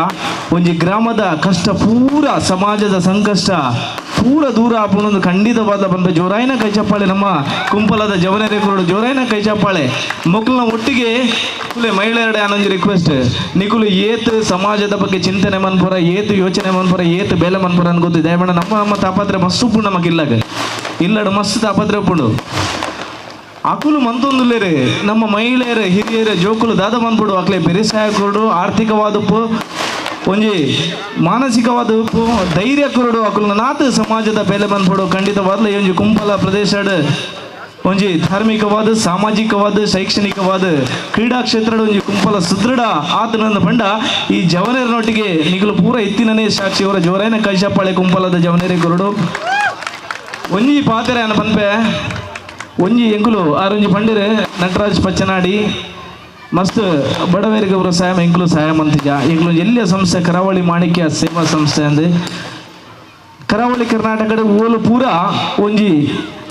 ಒಂಜಿ ಗ್ರಾಮದ ಕಷ್ಟ ಪೂರ ಸಮಾಜದ ಸಂಕಷ್ಟ ಪೂರ ದೂರ ಆಪನೊಂದು ಖಂಡಿತವಾದ ಬಂದ ಜೋರಾಯಿನ ಕೈ ಚಪ್ಪಾಳೆ ನಮ್ಮ ಕುಂಪಲದ ಜವನರೇಕರು ಜೋರಾಯಿನ ಕೈ ಚಪ್ಪಾಳೆ ಮಕ್ಕಳನ್ನ ಒಟ್ಟಿಗೆ ಕುಲೆ ಮಹಿಳೆಯರಡೆ ಅನ್ನೊಂದು ರಿಕ್ವೆಸ್ಟ್ ನಿಕುಲು ಏತ್ ಸಮಾಜದ ಬಗ್ಗೆ ಚಿಂತನೆ ಮನ್ಪುರ ಏತ್ ಯೋಚನೆ ಮನ್ಪುರ ಏತ್ ಬೇಲೆ ಮನ್ಪುರ ಅನ್ ಗೊತ್ತಿದೆ ದಯಮಾಡ ನಮ್ಮ ತಾಪತ್ರೆ ಮಸ್ತು ಉಪ್ಪು ನಮಗೆ ಇಲ್ಲಡು ಮಸ್ತ್ ತಾಪತ್ರೆ ಉಪ್ಪುಂಡು ಅಕುಲು ಮಂತೊಂದುಲ್ಲೇರೆ ನಮ್ಮ ಮಹಿಳೆಯರು ಹಿರಿಯರು ಜೋಕುಲು ದಾದ ಮನ್ಪುಡು ಅಕ್ಲೆ ಬೆರೆ ಸಹಾಯಕರು ಆರ್ಥಿಕವಾದಪ್ಪು ಒಂಜಿ ಮಾನಸಿಕವಾದ ಧೈರ್ಯ ಕೊರಡು ಅಕುಲ್ನ ನಾತು ಸಮಾಜದ ಬೆಲೆ ಬಂದ್ಬಿಡು ಖಂಡಿತವಾದ್ಲು ಈ ಒಂಜಿ ಕುಂಪಲ ಪ್ರದೇಶಡ್ ಒಂಜಿ ಧಾರ್ಮಿಕವಾದ ಸಾಮಾಜಿಕವಾದ ಶೈಕ್ಷಣಿಕವಾದ ಕ್ರೀಡಾ ಕ್ಷೇತ್ರದ ಒಂಜಿ ಕುಂಪಲ ಸುದೃಢ ಆತನನ್ನು ಬಂಡ ಈ ಜವನೇರನೊಟ್ಟಿಗೆ ನಿಗಲು ಪೂರ ಎತ್ತಿನನೇ ಸಾಕ್ಷಿ ಅವರ ಜೋರೈನ ಕೈಶಪ್ಪಾಳೆ ಕುಂಪಲದ ಜವನೇರಿ ಕೊರಡು ಒಂಜಿ ಪಾತೆರೆ ಅನ್ನ ಬಂದ್ಪೆ ಒಂಜಿ ಎಂಕುಲು ಆರೊಂಜಿ ಪಂಡಿರೆ ನಟರಾಜ್ ಪಚ್ಚನಾಡಿ ಮಸ್ತ್ ಬಡವರಿಗೆ ಅವರು ಸಹಾಯ ಎಂಕುಲು ಸಹಾಯ ಮಂತಿಜ ಎಂಕುಲು ಎಲ್ಲಿಯ ಸಂಸ್ಥೆ ಕರಾವಳಿ ಮಾಣಿಕ್ಯ ಸೇವಾ ಸಂಸ್ಥೆ ಅಂದು ಕರಾವಳಿ ಕರ್ನಾಟಕದ ಓಲು ಪೂರ ಒಂಜಿ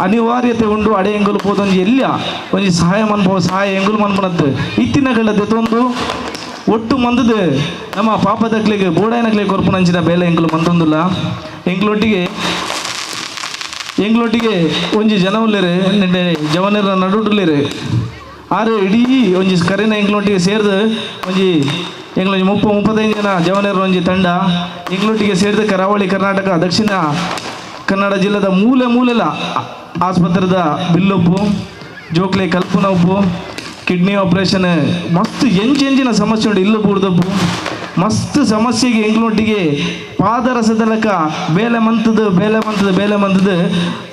ಅನಿವಾರ್ಯತೆ ಉಂಡು ಅಡೆ ಎಂಗುಲು ಪೋದೊಂಜಿ ಎಲ್ಲಿಯ ಒಂಜಿ ಸಹಾಯ ಮನ್ಪೋ ಸಹಾಯ ಎಂಗುಲು ಮನ್ಪನತ್ತು ಇತ್ತಿನಗಳದ್ದು ತೊಂದು ಒಟ್ಟು ಮಂದದು ನಮ್ಮ ಪಾಪದಕ್ಲಿಗೆ ಬೋಡಾಯನಕ್ಲಿಗೆ ಕೊರ್ಪುನಂಚಿನ ಬೇಲೆ ಎಂಕುಲು ಮಂತೊಂದುಲ್ಲ ಎಂಗ್ಲೊಟ್ಟಿಗೆ ಒಂಜಿ ಜನ ಉಳ್ಳೇರು ನಿನ್ನೆ ಜವನರ ನಡುಟುಳ್ಳೇರು ಆರು ಇಡೀ ಒಂಜಿ ಕರೆನ ಎಂಗ್ಲೊಟ್ಟಿಗೆ ಸೇರಿದು ಒಂಜಿ ಎಂಗ್ಲೊಂಜಿ 30-35 ಜನ ಜವನರ ಒಂಜಿ ತಂಡ ಎಂಗ್ಲೊಟ್ಟಿಗೆ ಸೇರಿದ ಕರಾವಳಿ ಕರ್ನಾಟಕ ದಕ್ಷಿಣ ಕನ್ನಡ ಜಿಲ್ಲೆದ ಮೂಲೆಲ ಆಸ್ಪತ್ರೆದ ಬಿಲ್ಲೊಪ್ಪು ಜೋಕ್ಲೆ ಕಲ್ಪನ ಉಪ್ಪು ಕಿಡ್ನಿ ಆಪರೇಷನ್ ಮಸ್ತ್ ಎಂಚಿನ ಸಮಸ್ಯೆ ಉಂಟು ಇಲ್ಲು ಕೂಡ್ದಪ್ಪು ಮಸ್ತ್ ಸಮಸ್ಯೆಗೆ ಎಂಗ್ಲೊಟ್ಟಿಗೆ ಪಾದರಸದಲಕ ಬೇಲೆ ಮಂತದ್ದು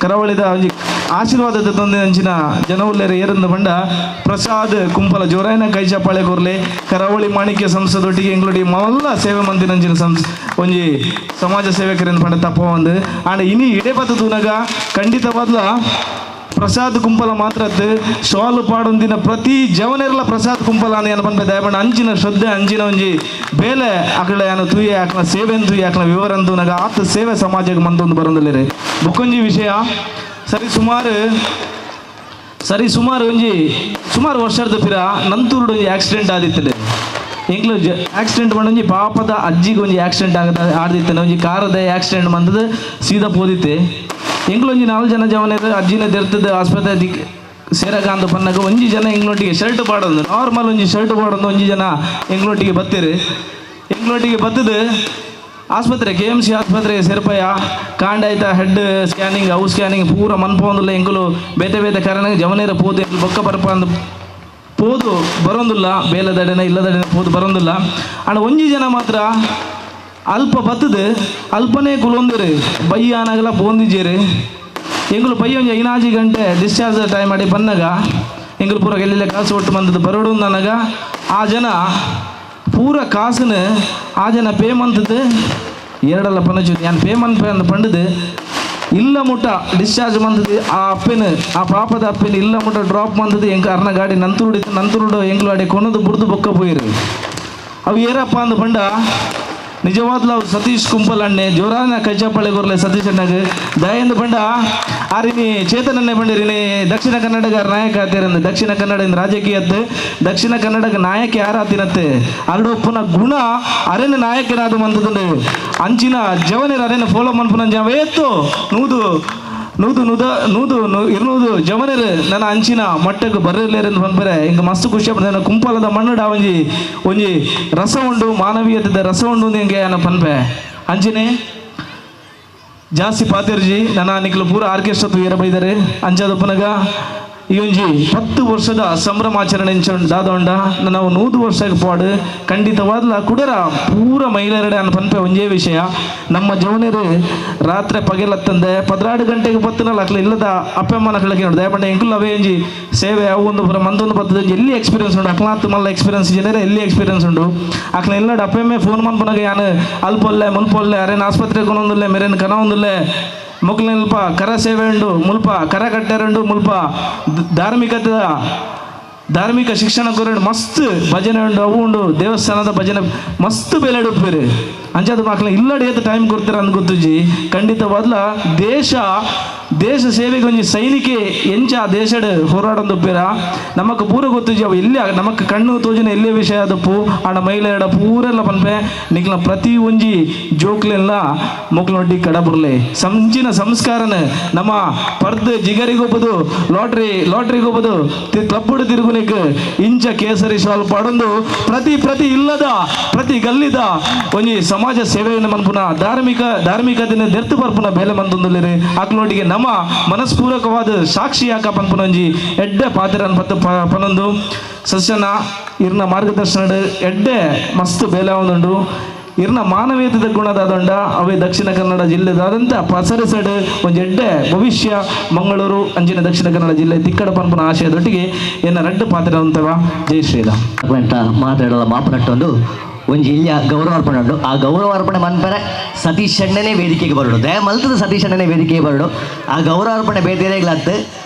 ಕರಾವಳಿದ ಒಂಜಿ ಆಶೀರ್ವಾದದ ತಂದೆ ಅಂಚಿನ ಜನ ಉಳ್ಳೇರು ಏರಂದ ಬಂಡ ಪ್ರಸಾದ್ ಕುಂಪಲ ಜೋರಾಯನ ಕೈಚಪ್ಪಾಳೆ ಕೊರ್ಲೆ ಕರಾವಳಿ ಮಾಣಿಕ್ಯ ಸಂಸ್ಥದೊಟ್ಟಿಗೆ ಎಂಗ್ಲೊಟ್ಟಿಗೆ ಮಲ್ಲ ಸೇವೆ ಮಂದಿನಂಚಿನ ಒಂಜಿ ಸಮಾಜ ಸೇವಕರಿಂದ ಪಂಡ ತಪ್ಪ ಒಂದು ಆಂಡ ಇನಿ ಇಡೇ ಬತ್ತ ತೂನಗ ಖಂಡಿತವಾದ್ಲ ಪ್ರಸಾದ್ ಕುಂಪಲ ಮಾತ್ರ ಶಾಲು ಪಾಡೊಂದಿನ ಪ್ರತಿ ಜವನೆರ್ಲ ಪ್ರಸಾದ್ ಕುಂಪಲ ಏನು ಬಂದ ದಯಬಂಡ ಅಂಚಿನ ಶ್ರದ್ಧೆ ಅಂಚಿನ ಒಂಜಿ ಬೇಲೆ ಆಕಳ ಏನು ತೂಯೆ ಆಕಳ ಸೇವೆನ್ ತೂಯೆ ಆಕಳ ವಿವರ ಅಂತೂ ನಗ ಆತ ಸೇವೆ ಸಮಾಜಕ್ಕೆ ಮಂದೊಂದು ಬರೋದಿಲ್ಲ ಬುಕ್ಕೊಂಜಿ ವಿಷಯ ಸುಮಾರು ವರ್ಷದ ಪಿರ ನಂತೂರುಡು ಒಂಜಿ ಆಕ್ಸಿಡೆಂಟ್ ಆದಿತ್ತಲೆ ಎಂಕ್ಲು ಆಕ್ಸಿಡೆಂಟ್ ಒಂಜಿ ಪಾಪದ ಅಜ್ಜಿಗೆ ಒಂಜಿ ಆಕ್ಸಿಡೆಂಟ್ ಆದಿತ್ತನೆ ಒಂಜಿ ಕಾರದ ಆಕ್ಸಿಡೆಂಟ್ ಬಂದದ್ದು ಸೀದಾ ಪೋದಿತ್ತೆ ಎಂಗ್ಲೊಂಜಿ 4 ಜನ ಜವನೇರು ಅಜ್ಜಿನ ತೆರ್ತದ ಆಸ್ಪತ್ರೆ ಸೇರಗಾಂತ ಪನ್ನಾಗ ಒಂಜಿ ಜನ ಎಂಗ್ಲೊಟ್ಟಿಗೆ ಶರ್ಟ್ ಪಾಡೊಂದು ನಾರ್ಮಲ್ ಒಂಜಿ ಶರ್ಟ್ ಪಾಡೊಂದು ಒಂಜಿ ಜನ ಎಂಗ್ಲೊಟ್ಟಿಗೆ ಬತ್ತೇರು ಎಂಗ್ಲೊಟ್ಟಿಗೆ ಬತ್ತದು ಆಸ್ಪತ್ರೆ KMC ಆಸ್ಪತ್ರೆಗೆ ಸೇರ್ಪಯ ಕಾಂಡಾಯ್ತ ಹೆಡ್ ಸ್ಕ್ಯಾನಿಂಗ್ ಅವು ಸ್ಕ್ಯಾನಿಂಗ್ ಪೂರ ಮನ್ಪೊಂದಿಲ್ಲ ಎಂಕುಲು ಬೇತೆ ಕಾರಣ ಜವನೇರ ಪೋದು ಎಂಕುಲು ಬೊಕ್ಕ ಬರ್ಪ ಅಂದು ಪೋದು ಬರೋದಿಲ್ಲ ಬೇಲದಡೆನ ಇಲ್ಲದಡೆನ ಪೋದು ಬರೋದಿಲ್ಲ ಆಂಡ ಒಂಜಿ ಜನ ಮಾತ್ರ ಅಲ್ಪ ಬತ್ತದು ಅಲ್ಪನೇ ಕುಲೊಂದಿರು ಬಯ್ಯಾನಾಗಲ ಪೋಂದಿಜೇರು ಎಂಗುಲು ಬಯ್ಯ ಒಂಜಿ 5 ಗಂಟೆ ಡಿಸ್ಚಾರ್ಜ್ ಟೈಮ್ ಮಾಡಿ ಬಂದಾಗ ಎಂಗುಲು ಪೂರ ಎಲ್ಲೆಲ್ಲ ಕಾಸು ಒಟ್ಟು ಬಂದದ್ದು ಬರೋಡು ನನಗ ಆ ಜನ ಪೂರ ಕಾಸನ ಆ ಜನ ಪೇಮೆಂಟ್ದು ಎರಡಲ್ಲ ಪನಚು ನಾನು ಪೇಮೆಂಟ್ ಅಂದು ಪಂಡದು ಇಲ್ಲ ಮುಟ್ಟ ಡಿಸ್ಚಾರ್ಜ್ ಬಂದದ್ದು ಆ ಪಾಪದ ಅಪ್ಪನ ಇಲ್ಲ ಮುಟ್ಟ ಡ್ರಾಪ್ ಬಂದದ್ದು ಎಂಕ ಅರ್ನ ಗಾಡಿ ನಂತುರುಡು ಎಂಗ್ಲು ಅಡೆ ಕೊನದು ಬುಡ್ದು ಬೊಕ್ಕ ಪೋಯಿರು ಅವು ಏರಪ್ಪ ಅಂದು ಪಂಡ ನಿಜವಾದ್ಲು ಅವ್ರು ಸತೀಶ್ ಕುಂಪಲ್ ಅಣ್ಣೆ ಜೋರಾನ ಕೈಚಪ್ಪಾಳೆ ಕೊರ್ಲೆ ಸತೀಶ್ ಅಣ್ಣಗೆ ದಯಂದು ಬಂಡ ಆರಿನಿ ಚೇತನನ್ನೇ ಬಂಡಿರಿನಿ ದಕ್ಷಿಣ ಕನ್ನಡಗಾರ ನಾಯಕ ಆತಿರಂದು ದಕ್ಷಿಣ ಕನ್ನಡ ರಾಜಕೀಯತ್ತು ದಕ್ಷಿಣ ಕನ್ನಡಗ ನಾಯಕ ಯಾರಾತಿನತ್ತೆ ಅರಡೊಪ್ಪನ ಗುಣ ಅರೆನ ನಾಯಕನಾದ ಮಂತದಂಡು ಅಂಚಿನ ಜವನೇರು ಅರೆನ ಫಾಲೋ ಮನ್ಪುನ ಜಾವೇತ್ತು ನೂದು ಜವನೇರು ನನ್ನ ಅಂಚಿನ ಮಟ್ಟಕ್ಕೆ ಬರಲೇರೆಂದು ಬಂದ್ಬರೆ ಹಿಂಗೆ ಮಸ್ತ್ ಖುಷಿ ನನ್ನ ಕುಂಪಲದ ಮಣ್ಣುಡ ಒಂಜಿ ರಸ ಉಂಡು ಮಾನವೀಯತೆದ ರಸ ಉಂಡು ಹಿಂಗೆ ಏನ ಪನ್ಪೆ ಅಂಚಿನೇ ಜಾಸ್ತಿ ಪಾತಿರ್ಜಿ ನನ್ನ ನಿಕ್ಲು ಪೂರ ಆರ್ಕೆಸ್ಟ್ರಾ ತೂಯರ ಬೈದರೆ ಅಂಚದಪ್ಪನಗ ಈ ಒಂಜಿ 10 ವರ್ಷದ ಸಂಭ್ರಮಾಚರಣೆ ದಾದೊಂಡ ನಾವು 100 ವರ್ಷಕ್ಕೆ ಪಾಡು ಖಂಡಿತವಾದ್ಲ ಕುಡರ ಪೂರ ಮಹಿಳೆಯರಡೆ ಅನ್ನ ಪನ್ಪೆ ಒಂಜೇ ವಿಷಯ ನಮ್ಮ ಜವನೇರು ರಾತ್ರಿ ಪಗೆಲತ್ತಂದೆ 12 ಗಂಟೆಗೆ ಬತ್ತನಲ್ಲ ಅಕ್ಲ ಇಲ್ಲದ ಅಪ್ಪಮ್ಮನಗಳಿಗೆ ನೋಡಿ ದಯಪಂಡ ಎಂಕುಲ್ ಅವೇ ಒಂಜಿ ಸೇವೆ ಅವು ಒಂದು ಪುರ ಮಂದೊಂದು ಬತ್ತದ ಎಲ್ಲಿ ಎಕ್ಸ್ಪೀರಿಯನ್ಸ್ ಉಂಟು ಅಕ್ಲಾತ್ ಮಲ್ಲ ಎಕ್ಸ್ಪೀರಿಯನ್ಸ್ ಜನರೇ ಎಲ್ಲಿ ಎಕ್ಸ್ಪೀರಿಯನ್ಸ್ ಉಂಟು ಅಕ್ಲ ಎಲ್ಲಡ ಅಪ್ಪಮ್ಮೆ ಫೋನ್ ಮನ್ಪನಾಗ ಯಾನು ಅಲ್ಪೊಲ್ಲೆ ಮುನ್ಪೊಲ್ಲೆ ಅರೇನು ಆಸ್ಪತ್ರೆಗೆ ಕೊನೊಂದುಲ್ಲೆ ಮೆರೇನು ಕನೊಂದುಲ್ಲೆ ಮೊಕ್ಲಿನಲ್ಪ ಕರ ಸೇವೆ ಉಂಡು ಮುಲ್ಪ ಕರ ಕಟ್ಟೆರುಂಡು ಮುಲ್ಪ ಧಾರ್ಮಿಕ ಶಿಕ್ಷಣ ಕೊರಡು ಮಸ್ತ್ ಭಜನೆ ಉಂಡು ಅವು ಉಂಡು ದೇವಸ್ಥಾನದ ಭಜನೆ ಮಸ್ತ್ ಬೆಲೆ ಉಪ್ಪೇರು ಅಂಚದ ಮಕ್ಕಳ ಇಲ್ಲಡೆ ಏತ ಟೈಮ್ ಕೊಡ್ತೀರ ಅಂದ್ ಗೊತ್ತುಜಿ ಖಂಡಿತವಾದ್ಲ ದೇಶ ಸೇವೆಗೆ ಒಂಜಿ ಸೈನಿಕೆ ಎಂಚ ದೇಶಡ್ ಹೋರಾಡೊಂದು ಉಪ್ಪೇರ ನಮಕ್ ಪೂರ ಗೊತ್ತುಜಿ ಅವು ಎಲ್ಲಿ ನಮಕ್ ಕಣ್ಣು ತೋಜಿನ ಎಲ್ಲೇ ವಿಷಯ ಅದಪ್ಪು ಆಡ ಮಹಿಳೆಯರ ಪೂರೆಲ್ಲ ಪನ್ಪೆ ನಿಕ್ಲ ಪ್ರತಿ ಒಂಜಿ ಜೋಕ್ಲೆಲ್ಲ ಮೊಕ್ಲೊಡ್ಡಿ ಕಡಬುರ್ಲೆ ಸಂಚಿನ ಸಂಸ್ಕಾರನ ನಮ್ಮ ಪರ್ದ್ ಜಿಗರಿಗೊಬ್ಬದು ಲಾಟ್ರಿಗೊಬ್ಬದು ಕ್ಲಬ್ಬುಡು ತಿರುಗುಲಿಕ್ ಇಂಚ ಕೇಸರಿ ಶಾಲ್ ಪಡೊಂದು ಪ್ರತಿ ಇಲ್ಲದ ಪ್ರತಿ ಗಲ್ಲಿದ ಒಂಜಿ ಸಮಾಜ ಸೇವೆಯನ್ನು ಮನ್ಪುನ ಧಾರ್ಮಿಕತೆನ ದೆರ್ತು ಬರ್ಪುನ ಬೇಲೆ ಮಂದೊಂದುಲ್ಲೆರು ಅಕ್ಲೊಟ್ಟಿಗೆ ನಮ್ಮ ಮನಸ್ಪೂರ್ವಕವಾದ ಸಾಕ್ಷಿ ಯಾಕ ಪನ್ಪುನ ಒಂಜಿ ಎಡ್ಡೆ ಪಾತ್ರನ್ ಪನೊಂದು ಸಸ್ಯನ ಇರ್ನ ಮಾರ್ಗದರ್ಶನ ಎಡ್ಡೆ ಮಸ್ತ್ ಬೇಲೆ ಒಂದುಂಡು ಇರ್ನ ಮಾನವೀಯತೆ ಗುಣದಾದಂಡ ಅವೇ ದಕ್ಷಿಣ ಕನ್ನಡ ಜಿಲ್ಲೆದಾದಂಥ ಪಸರಿಸಡು ಒಂದು ಎಡ್ಡೆ ಭವಿಷ್ಯ ಮಂಗಳೂರು ಅಂಜಿನ ದಕ್ಷಿಣ ಕನ್ನಡ ಜಿಲ್ಲೆ ತಿಕ್ಕಡ ಪಂಪನ ಆಶಯದೊಟ್ಟಿಗೆ ಎನ್ನ ರಡ್ಡು ಪಾತ್ರ ಅಂತವ ಜೈ ಶ್ರೀರಾಮ್ ಅಂತ ಮಾತಾಡೋಲ್ಲ ಮಾಪನಟ್ಟೊಂದು ಒಂಜಿ ಇಲ್ಲಿಯ ಗೌರವಾರ್ಪಣೆ ಉಂಟು. ಆ ಗೌರವಾರ್ಪಣೆ ಮನ್ಪರೆ ಸತೀಶ್ ಅಣ್ಣನೇ ವೇದಿಕೆಗೆ ಬರೋಡು ದಯಮಲ್ತದ ಸತೀಶ್ ಅಣ್ಣನೇ ವೇದಿಕೆಗೆ ಬರೋಡು. ಆ ಗೌರವಾರ್ಪಣೆ ಬೇತೆರೆಗ್ಲತ್ತು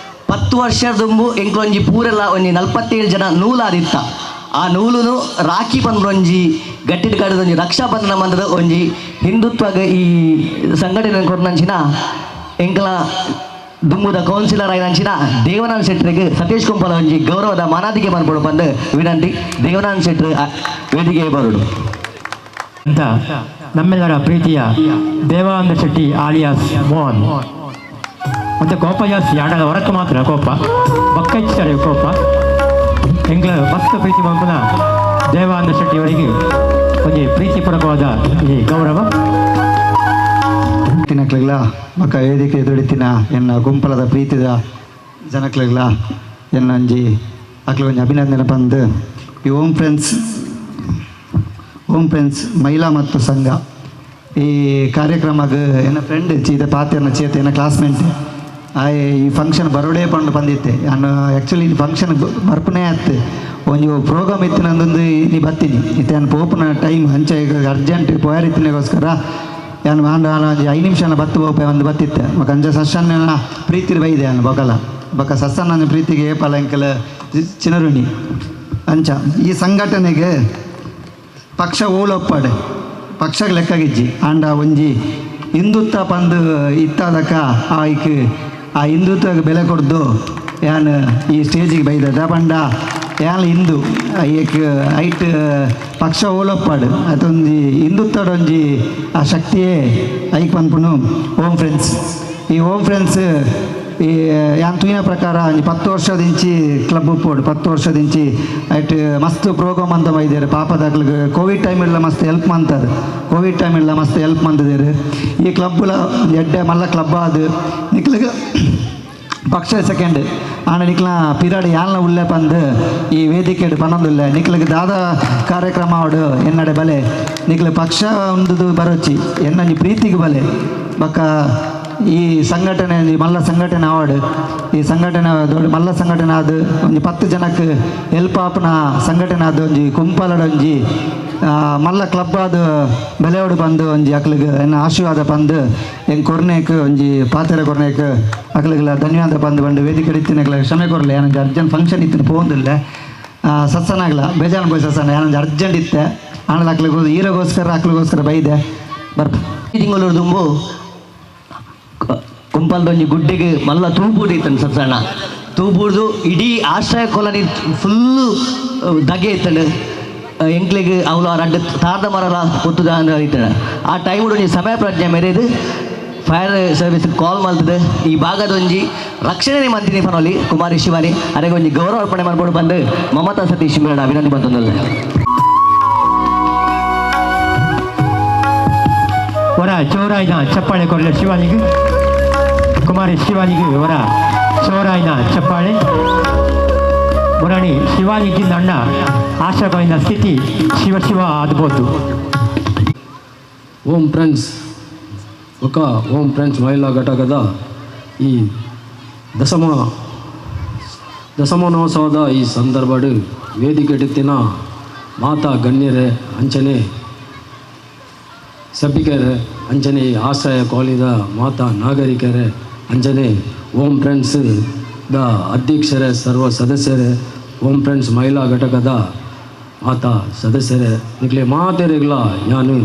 10 ವರ್ಷ ದುಂಬು ಎಂಕ್ಲೊಂಜಿ ಪೂರೆಲ್ಲ ಒಂಜಿ 47 ಜನ ನೂಲಾದಿತ್ತ. ಆ ನೂಲುನು ರಾಖಿ ಪಂದ್ರೊಂಜಿ ಗಟ್ಟಿಡ್ ಕಡದೊಂಜಿ ರಕ್ಷಾಬಂಧನ ಮಂದದ ಒಂಜಿ ಹಿಂದುತ್ವಗ ಈ ಸಂಘಟನೆ ಕೊರ್ನಂಚಿನ ಎಂಕಲ ದುಂಬುದ ಕೌನ್ಸಿಲರ್ ಆಯ್ದಂಚಿನ ದೇವನಾಥ್ ಶೆಟ್ಟರಿಗೆ ಸತೀಶ್ ಕುಂಪಲ ಒಂಜಿ ಗೌರವದ ಮಾನಾದಿಗೆ ಬರ್ಬೋದು ಬಂದು ವಿನಂತಿ. ದೇವನಾಥ್ ಶೆಟ್ಟರ್ ವೇದಿಕೆಗೆ ಬರೋಡು ಅಂತ ನಮ್ಮೆಲ್ಲರ ಪ್ರೀತಿಯ ದೇವಾನಂದ ಶೆಟ್ಟಿ ಆಲಿಯಾಸ್ ಮೋಹನ್. ಮತ್ತೆ ಕೋಪ ಜಾಸ್ತಿ ಆಡದ ಹೊರಕ್ಕೆ ಮಾತ್ರ ಕೋಪ ಬಕ್ಕ ಹೆಚ್ಚುತ್ತಾರೆ ಕೋಪ. ಎಂಗ್ಲ ಮಸ್ತ್ ಪ್ರೀತಿ ಮಲ್ಪನ ದೇವಾನಂದ ಶೆಟ್ಟಿ ಅವರಿಗೆ ಒಂದು ಪ್ರೀತಿಪೂರ್ವಕವಾದ ಈ ಗೌರವ. ತಿನ್ನಕ್ಲಿಗ್ಲ ಮಕ್ಕ ವೇದಿಕೆ ದುಡಿತಿನ ಎನ್ನ ಗುಂಪಲದ ಪ್ರೀತಿದ ಜನಕ್ಲಿಗ್ಲ ಎನ್ನಂಜಿ ಅಕ್ಲ ಒಂಜಿ ಅಭಿನಂದನೆ ಬಂದು ಈ ಓಮ್ ಫ್ರೆಂಡ್ಸ್ ಮಹಿಳಾ ಮತ್ತು ಸಂಘ ಈ ಕಾರ್ಯಕ್ರಮಕ್ಕೆ ಎನ್ನ ಫ್ರೆಂಡ್ ಚೀತ ಪಾತ್ಯನ ಚೇತ ಎನ್ನ ಕ್ಲಾಸ್ಮೇಟ್ ಈ ಫಂಕ್ಷನ್ ಬರೋಡೇ ಪಂಡು ಬಂದಿತ್ತೆ. ನಾನು ಆ್ಯಕ್ಚುಲಿ ಈ ಫಂಕ್ಷನ್ ಬರ್ಪನೇ ಆಯ್ತು ಒಂದು ಪ್ರೋಗ್ರಾಮ್ ಇತ್ತು ನಂದೊಂದು ನೀ ಬರ್ತೀನಿ ಇತ್ತು ನಾನು ಪೋಪನ ಟೈಮ್ ಹಂಚೆ ಅರ್ಜೆಂಟ್ ಪೋಯಾರಿತ್ತಿನಗೋಸ್ಕರ ನಾನು ಒಂದು 5 ನಿಮಿಷ ಬತ್ತು ಹೋಪ ಒಂದು ಬತ್ತಿತ್ತೆ ಮಕ್ಕ ಅಂಜ ಸಸ್ಸನ್ನ ಪ್ರೀತಿ ಬೈದೆ ನಾನು ಬಕ್ಕ ಸಸ್ಸ ನನ್ನ ಪ್ರೀತಿಗೆ ಪಲಂಕಲ ಚಿನರುಣಿ ಅಂಚ ಈ ಸಂಘಟನೆಗೆ ಪಕ್ಷ ಓಲೊಪ್ಪಾಡೆ ಪಕ್ಷಕ್ಕೆ ಲೆಕ್ಕಾಗಿಜ್ಜಿ ಆಂಡ ಒಂಜಿ ಹಿಂದುತ್ವ ಪಂದು ಇತ್ತಾದಕ್ಕ ಆಯ್ಕೆ ಆ ಹಿಂದುತ್ವಕ್ಕೆ ಬೆಲೆ ಕೊಡ್ದು ಯಾನು ಈ ಸ್ಟೇಜಿಗೆ ಬೈದ ಪಂಡ ಯಾನ್ ಹಿಂದೂ ಏಕ್ ಐಟ್ ಪಕ್ಷ ಓಲೊಪ್ಪಾಡು ಅದೊಂದು ಹಿಂದುತ್ವದೊಂಜಿ ಆ ಶಕ್ತಿಯೇ ಐಕ್ ಪನ್ಪುನು ಓಮ್ ಫ್ರೆಂಡ್ಸ್. ಈ ಓಮ್ ಫ್ರೆಂಡ್ಸ್ ಈ ಯಾನ್ ತೂಯಿನ ಪ್ರಕಾರ 10 ವರ್ಷದಿಂಚಿ ಕ್ಲಬ್ ಉಪ್ಪೋಡು 10 ವರ್ಷದಿಂಚಿ ಐಟ್ ಮಸ್ತ್ ಪ್ರೋಗ್ರಾಮ್ ಅಂತ ಬೈದೇರು ಪಾಪದಾಗ್ಲಿಗೆ ಕೋವಿಡ್ ಟೈಮೆಲ್ಲ ಮಸ್ತ್ ಹೆಲ್ಪ್ ಮಾಡ್ತಾರೆ. ಕೋವಿಡ್ ಟೈಮೆಲ್ಲ ಮಸ್ತ್ ಹೆಲ್ಪ್ ಮಾಡ್ತಿದ್ದೇರು. ಈ ಕ್ಲಬ್ಲ ಎಡ್ಡೆ ಮಲ್ಲ ಕ್ಲಬ್ ಅದು ನಿಕ್ಲಿಗೆ ಪಕ್ಷ ಸೆಕೆಂಡ್ ಆಂಡ ನಿಕ್ಲ ಪಿರಿಯಡ್ ಯಾಲ್ನ ಉಲ್ಲೆ ಪಂದು ಈ ವೇದಿಕೆ ಪನ್ನೊಂದುಲ್ಲ ನಿಕ್ಲಿಗೆ ದಾದ ಕಾರ್ಯಕ್ರಮ ಆವಡು ಎನ್ನಡೆ ಬಲೆ ನಿಕ್ಲ ಪಕ್ಷ ಒಂದು ಬರೋಚಿ ಎನ್ನಂಜಿ ಪ್ರೀತಿಗೆ ಬಲೆ ಬಕ್ಕ ಈ ಸಂಘಟನೆ ಮಲ್ಲ ಸಂಘಟನೆ ಆವಡು ಈ ಸಂಘಟನೆ ದೊಡ್ಡ ಮಲ್ಲ ಸಂಘಟನೆ ಅದು ಒಂಜಿ 10 ಜನಕ್ಕೆ ಹೆಲ್ಪ್ ಆಪನ ಸಂಘಟನೆ ಅದು ಒಂಜಿ ಕುಂಪಲಡೊಂಜಿ ಮಲ್ಲ ಕ್ಲಬ್ ಅದು ಬೆಲೆಯೋಡು ಬಂದು ಒಂಜಿ ಅಕ್ಲಿಗೆ ಎನ್ನ ಆಶೀರ್ವಾದ ಬಂದು ಹೆಂಗೆ ಕೊರ್ನೇಕ್ ಒಂಜಿ ಪಾತ್ರೆ ಕೊರ್ನೇಕ್ ಅಕ್ಲಿಗೆಲ್ಲ ಧನ್ಯವಾದ ಬಂದು ಬಂದು ವೇದಿಕೆ ಇತ್ತಿನಕ್ಲ ಕ್ಷಮೆ ಕೊರಲೆ ಏನಂಗೆ ಅರ್ಜೆಂಟ್ ಫಂಕ್ಷನ್ ಇತ್ತಿನ ಪೋಂದಿಲ್ಲ ಸತ್ಸನಾಗ್ಲ ಬೇಜಾನ್ போய் ಸತ್ಸನ ಏನಂಗೆ ಅರ್ಜೆಂಟ್ ಇತ್ತೆ ಆಮೇಲೆ ಅಕ್ಲಿಗೆ ಈರೋಗೋಸ್ಕರ ಬೈದೆ ಬರ್ಪ ತಿಂಗಳು ದುಂಬು ಕುಂಪಲ್ದೊಂಜಿ ಗುಡ್ಡೆಗೆ ಮಲ್ಲ ತೂಬೂಡಿತ್ತಂದು ಸತ್ಸಣ್ಣ ತೂಬೂಡ್ದು ಇಡೀ ಆಶ್ರಯ ಕಾಲನಿ ಫುಲ್ಲು ದಗೆ ಇತ್ತಂಡು ಎಂಕ್ಲಿಗೆ ಅವಳು ಆ ರಡ್ಡು ತಾರ್ದ ಮರಲ ಒತ್ತುದ ಅಂದ್ರೆ ಇತ್ತಂಡ. ಆ ಟೈಮ್ ಒಂಜಿ ಸಮಯ ಪ್ರಜ್ಞೆ ಮೆರೆದು ಫೈರ್ ಸರ್ವಿಸ್ ಕಾಲ್ ಮಾಡ್ತದೆ ಈ ಭಾಗದೊಂಜಿ ರಕ್ಷಣೆ ಮಂತ್ರಿ ಪನೋಲಿ ಕುಮಾರಿ ಶಿವಾನಿ ಅದಕ್ಕೆ ಒಂಜಿ ಗೌರವ ಅರ್ಪಣೆ ಮಾಡ್ಕೊಂಡು ಬಂದು ಮಮತಾ ಸತೀಶ್ ಮೇಡ ಅಭಿನಂದನೆ ಬಂತಂದಲ್ಲ ಹೊರ ಚೋರಾಯಿನ ಚಪ್ಪಾಳೆ ಕೊರಲೆ ಶಿವಾನಿಗೆ ಕುಮಾರಿ ಶಿವಾನಿಗೆ ಹೊರ ಚೋರಾಯಿನ ಚಪ್ಪಾಳೆ ಮುರಾಣಿ ಶಿವಾನಿಗಿಂದ ಅಣ್ಣ ಆಶಾಗೋವಿನ ಸ್ಥಿತಿ ಶಿವ ಆದ್ಬೋದು. ಓಮ್ ಫ್ರೆಂಡ್ಸ್ ఒక ఓం ఫ్రెండ్స్ మహిళా ಘಟಕದ ಈ ದಶಮಾನೋತ್ಸವದ ಈ ಸಂದರ್ಭಡು ವೇದಿಕೆ ಇಟ್ಟಿನ ಮಾತಾ ಗಣ್ಯರೇ ಅಂಚನೆ ಸಭಿಕರೇ ಅಂಚನೆ ಆಶ್ರಯ ಕಾಲನಿದ ಮಾತಾ ನಾಗರಿಕರೇ ಅಂಚನೆ ಓಂ ಫ್ರೆಂಡ್ಸ್ ದ ಅಧ್ಯಕ್ಷರೇ ಸರ್ವ ಸದಸ್ಯರೇ ಓಂ ಫ್ರೆಂಡ್ಸ್ ಮಹಿಳಾ ಘಟಕದ ಮಾತಾ ಸದಸ್ಯರೇ ನಿಕ್ಲೆ ಮಾತೆರೆಗ್ಲ ನಾನು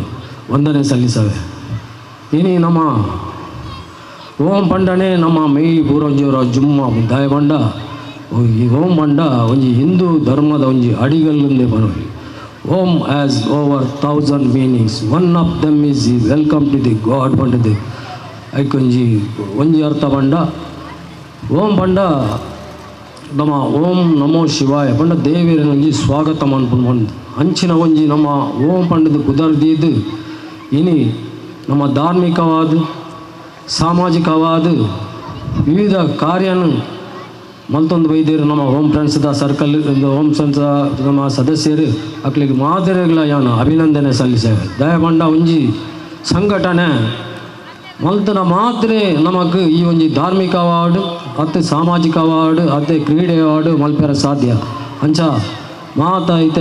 ವಂದನೆ ಸಲ್ಲಿಸವೆ. ಇನಿ ನಮ್ಮ ಓಂ ಪಂಡನೆ ನಮ್ಮ ಮೈ ಪೂರಂಜಿಯವರ ಜುಮ್ಮ ದಾಯ ಬಂಡ ಈ ಓಂ ಬಂಡ ಒಂಜಿ ಹಿಂದೂ ಧರ್ಮದ ಒಂಜಿ ಅಡಿಗಲ್ಲಿಂದೆ ಬರೋಲಿ. Om has over 1000 meanings. One of them is welcome to the god ಬಂಡದೆ ಐಕೊಂಜಿ ಒಂಜಿ ಅರ್ಥ ಬಂಡ ಓಂ ಬಂಡ ನಮ್ಮ ಓಂ ನಮೋ ಶಿವಾಯ ಪಂಡ ದೇವಿರ ಒಂಜಿ ಸ್ವಾಗತ ಮನ್ಪುಂಡು ಬಂದು ಅಂಚಿನ ಒಂಜಿ ನಮ್ಮ ಓಂ ಪಂಡದ ಕುದರ್ದಿದ್ದು ಇನಿ ನಮ್ಮ ಧಾರ್ಮಿಕವಾದ ಸಾಮಾಜಿಕವಾದ ವಿವಿಧ ಕಾರ್ಯನು ಮಲ್ತೊಂದು ಬೈದಿರು ನಮ್ಮ ಹೋಮ್ ಫ್ರೆಂಡ್ಸ್ದ ಸರ್ಕಲ್ ಹೋಮ್ ಫ್ರೆಂಡ್ಸ್ ನಮ್ಮ ಸದಸ್ಯರು ಅಕ್ಲಿಗೆ ಮಾದರಿಗಳ ಯಾನು ಅಭಿನಂದನೆ ಸಲ್ಲಿಸೇವೆ ದಯಪಂಡ ಒಂಜಿ ಸಂಘಟನೆ ಮಲ್ತನ ಮಾತ್ರ ನಮಗೆ ಈ ಒಂಜಿ ಧಾರ್ಮಿಕ ಅವಾರ್ಡ್ ಅತ್ತೆ ಸಾಮಾಜಿಕ ಅವಾರ್ಡ್ ಅತ್ತೆ ಕ್ರೀಡೆ ಅವಾರ್ಡ್ ಮಲ್ಪೆರ ಸಾಧ್ಯ ಅಂಚ ಮಾತಾಯ್ತ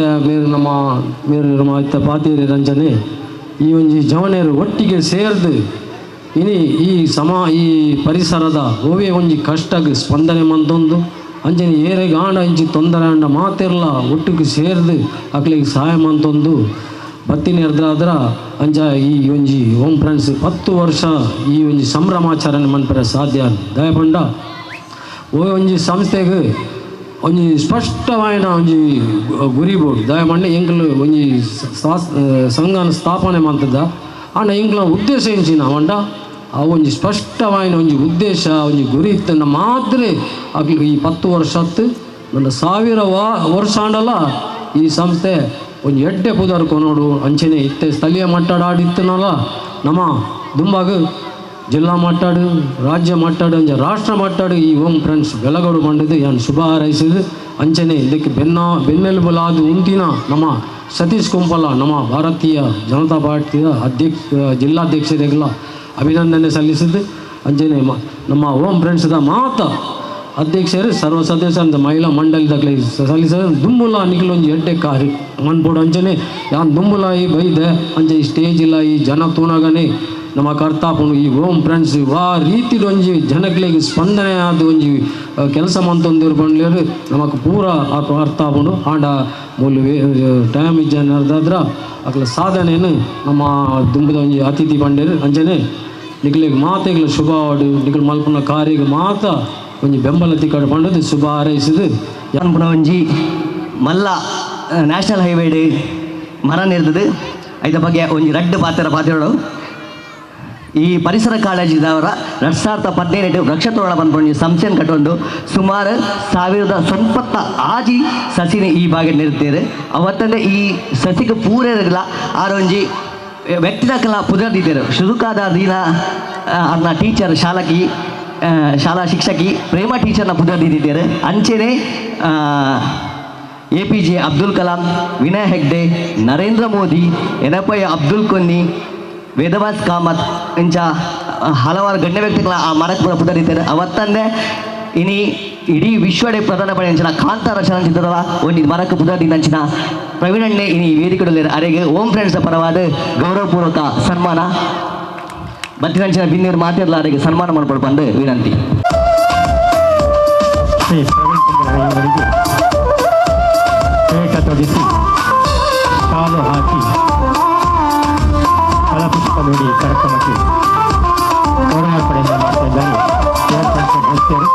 ನಮ್ಮ ಇತ್ತ ಪಾತೇರಿ ರಂಜನೆ ಈ ಒಂಜಿ ಜವನೇರು ಒಟ್ಟಿಗೆ ಸೇರ್ದು ಇನಿ ಈ ಪರಿಸರದ ಓವೇ ಒಂಜಿ ಕಷ್ಟಕ್ಕೆ ಸ್ಪಂದನೆ ಮಂತೊಂದು ಅಂಚನೆ ಏರೆ ಗಾಂಡ ಇಂಚಿ ತೊಂದರೆ ಅಂಡ ಮಾತಿರ್ಲ ಒಟ್ಟಿಗೆ ಸೇರ್ದು ಅಕ್ಲಿಗೆ ಸಹಾಯ ಮಂತೊಂದು ಬತ್ತಿನ ಎರ್ದಾದ್ರ ಅಂಚ ಈ ಒಂಜಿ ಹೋಮ್ ಫ್ರೆಂಡ್ಸ್ 10 ವರ್ಷ ಈ ಒಂಜಿ ಸಂಭ್ರಮಾಚರಣೆ ಮನ್ಪರೆ ಸಾಧ್ಯ ದಯಪಂಡ ಓ ಒಂಜಿ ಸಂಸ್ಥೆಗೆ ಒಂಜಿ ಸ್ಪಷ್ಟವಾದ ಒಂಜಿ ಗುರಿ ಬೋಡು ದಯಪಂಡ ಎಂಕಲು ಒಂಜಿ ಸಂಘನ ಸ್ಥಾಪನೆ ಮಂತದ ಆಂಡ ಎಂಕ್ಲ ಉದ್ದೇಶ ಎಂಚಿನ ಅವಂಡ ಆ ಒಂಜಿ ಸ್ಪಷ್ಟವಾದ ಒಂಜಿ ಉದ್ದೇಶ ಒಂಜಿ ಗುರಿ ಇತ್ತಂಡ ಮಾತ್ರ ಅಕ್ಲಿಗೆ ಈ 10 ವರ್ಷತ್ತು ನನ್ನ 1000 ವರ್ಷ ಆಂಡಲ ಈ ಸಂಸ್ಥೆ ಒಂಜಿ ಎಡ್ಡೆ ಪುದರ್ ಕೊನೋಡು ಅಂಚನೆ ಇತ್ತೆ ಸ್ಥಳೀಯ ಮಟ್ಟಾಡು ಆಡಿತ್ತನಲ್ಲ ನಮ್ಮ ದುಂಬಾಗ ಜಿಲ್ಲಾ ಮಟ್ಟಾಡು ರಾಜ್ಯ ಮಟ್ಟಾಡು ಅಂಚ ರಾಷ್ಟ್ರ ಮಟ್ಟಾಡು ಈ ಹೋಮ್ ಫ್ರೆಂಡ್ಸ್ ಬೆಳಗೋಡು ಬಂದಿದ್ದು ಯಾನು ಶುಭ ಹಾರೈಸಿದ್ದು ಅಂಚನೆ ಇದಕ್ಕೆ ಬೆನ್ನೆಲುಬುಲಾದು ಉಂಟಿನ ನಮ್ಮ ಸತೀಶ್ ಕುಂಪಲ ನಮ್ಮ ಭಾರತೀಯ ಜನತಾ ಪಾರ್ಟಿಯ ಜಿಲ್ಲಾಧ್ಯಕ್ಷರಿಗೆಲ್ಲ ಅಭಿನಂದನೆ ಸಲ್ಲಿಸಿದ್ದು ಅಂಚನೆ ನಮ್ಮ ಹೋಮ್ ಫ್ರೆಂಡ್ಸ್ದ ಅಧ್ಯಕ್ಷರು ಸರ್ವ ಸದಸ್ಯರ ಮಹಿಳಾ ಮಂಡಳಿದಾಗಲೇ ಸಲ್ಲಿಸಿದ ದುಂಬುಲ ನಿಖಲೊಂಜಿ ಎಡ್ಡೆ ಕಾರಿ ಮನ್ಪೋಡು ಅಂಚನೆ ಯಾನ್ ದುಂಬುಲ ಈ ಬೈದೆ ಅಂಚೆ ಈ ಸ್ಟೇಜ್ ಇಲ್ಲ ಈ ಜನ ತೂನಾಗನೆ ನಮ್ಮ ಕರ್ತಾಪನು ಈ ಹೋಮ್ ಫ್ರೆಂಡ್ಸ್ ವಾ ರೀತಿಡೊಂಜಿ ಜನಗಳಿಗೆ ಸ್ಪಂದನೆ ಆದ ಒಂಜಿ ಕೆಲಸ ಮಂತೊಂದಿರು ಬಂಡ್ಲೇರು ನಮಕ್ ಪೂರ ಆ ಕರ್ತಾಪನು ಆಂಡ ಮೂಲು ಟೈಮ್ ಇಜ್ಜಾದ್ರ ಅಕ್ಲ ಸಾಧನೆಯನ್ನು ನಮ್ಮ ದುಂಬುದ ಒಂಜಿ ಅತಿಥಿ ಬಂಡೇರು ಅಂಚನೆ ನಿಖಲಿಗೆ ಮಾತೆಗಳ ಶುಭವಾಡು ನಿಖಲ್ ಮಲ್ಪನ ಕಾರಿಗೆ ಮಾತ ಒಂಜಿ ಬೆಂಬಲ ತಿಕ್ಕಡು ಪಂಡದು ಶುಭ ಹಾರೈಸಿದು ಪುನಃ ಒಂಜಿ ಮಲ್ಲ ನ್ಯಾಷನಲ್ ಹೈವೇಡ್ ಮರ ನೆರೆದು ಐದ ಬಗ್ಗೆ ಒಂಜಿ ರಡ್ಡು ಪಾತ್ರೆಗಳು ಈ ಪರಿಸರ ಕಾಳಜಿದವರ 2017 ವೃಕ್ಷತೋರಣ ಬಂದ್ಕೊಂಡು ಸಂಸ್ಥೆಯನ್ನು ಕಟ್ಟೊಂದು ಸುಮಾರು 1090 ಆಜಿ ಸಸಿನ ಈ ಬಾಗೆ ನಿರುತ್ತೇವೆ ಅವತ್ತಂದ್ರೆ ಈ ಸಸಿಗೆ ಪೂರೈರಲ್ಲ ಆರೊಂಜಿ ವ್ಯಕ್ತಿಗಳ ಪುನರ್ದಿದ್ದೇರು ಶುರುಕಾದ ದಿನ ಅದನ್ನ ಟೀಚರ್ ಶಾಲಾ ಶಿಕ್ಷಕಿ ಪ್ರೇಮ ಟೀಚರ್ನ ಪುನರ್ದಿದ್ದೇರು ಅಂಚೆನೆ APJ ಅಬ್ದುಲ್ ಕಲಾಂ, ವಿನಯ್ ಹೆಗ್ಡೆ, ನರೇಂದ್ರ ಮೋದಿ, ಎನಪೈ ಅಬ್ದುಲ್ ಕೊನ್ನಿ, ವೇದವಾಸ್ ಕಾಮತ್ ಇಂಚ ಹಲವಾರು ಗಣ್ಯ ವ್ಯಕ್ತಿಗಳ ಆ ಮರಕ್ಕೆ ಪುನರ್ದಿದ್ದೇರು ಅವತ್ತಂದೇ ಇನಿ ಇಡೀ ವಿಶ್ವಡೆ ಪ್ರಧಾನ ಪಡೆ ಅಂಚಿನ ಕಾಂತಾರ ಚಲನಚಿತ್ರದ ಒಂದು ಮರಕ್ಕೆ ಪುನರ್ದಿದ್ದಂಚಿನ ಪ್ರವೀಣಣ್ಣೆ ಇನಿ ವೇದಿಕೆಗಳು ಅರೆಗೆ ಹೋಮ್ ಫ್ರೆಂಡ್ಸ್ ಪರವಾದ ಗೌರವಪೂರ್ವಕ ಸನ್ಮಾನ ಬತ್ತಿನಂಚಿನ ಬಿನ್ನೀರು ಮಾತಿರಲಾರಿಗೆ ಸನ್ಮಾನ ಮಾಡ್ಕೊಂಡು ಬಂದು ವಿನಂತಿ. ಶ್ರೀ ಪ್ರವೀಣ್ ಕುಮಾರ್ ಇವರಿಗೆ ಪೇಟ ತೊಡಿಸಿ ಕಾಲು ಹಾಕಿ ಫಲಪುಷ್ಪ ನೀಡಿ ಕಾರ್ಯಕ್ರಮಕ್ಕೆ ಗೌರವಾರ್ಪಣೆಯನ್ನು ಮಾಡ್ತಾ ಇದ್ದಾರೆ ಸದಸ್ಯರು.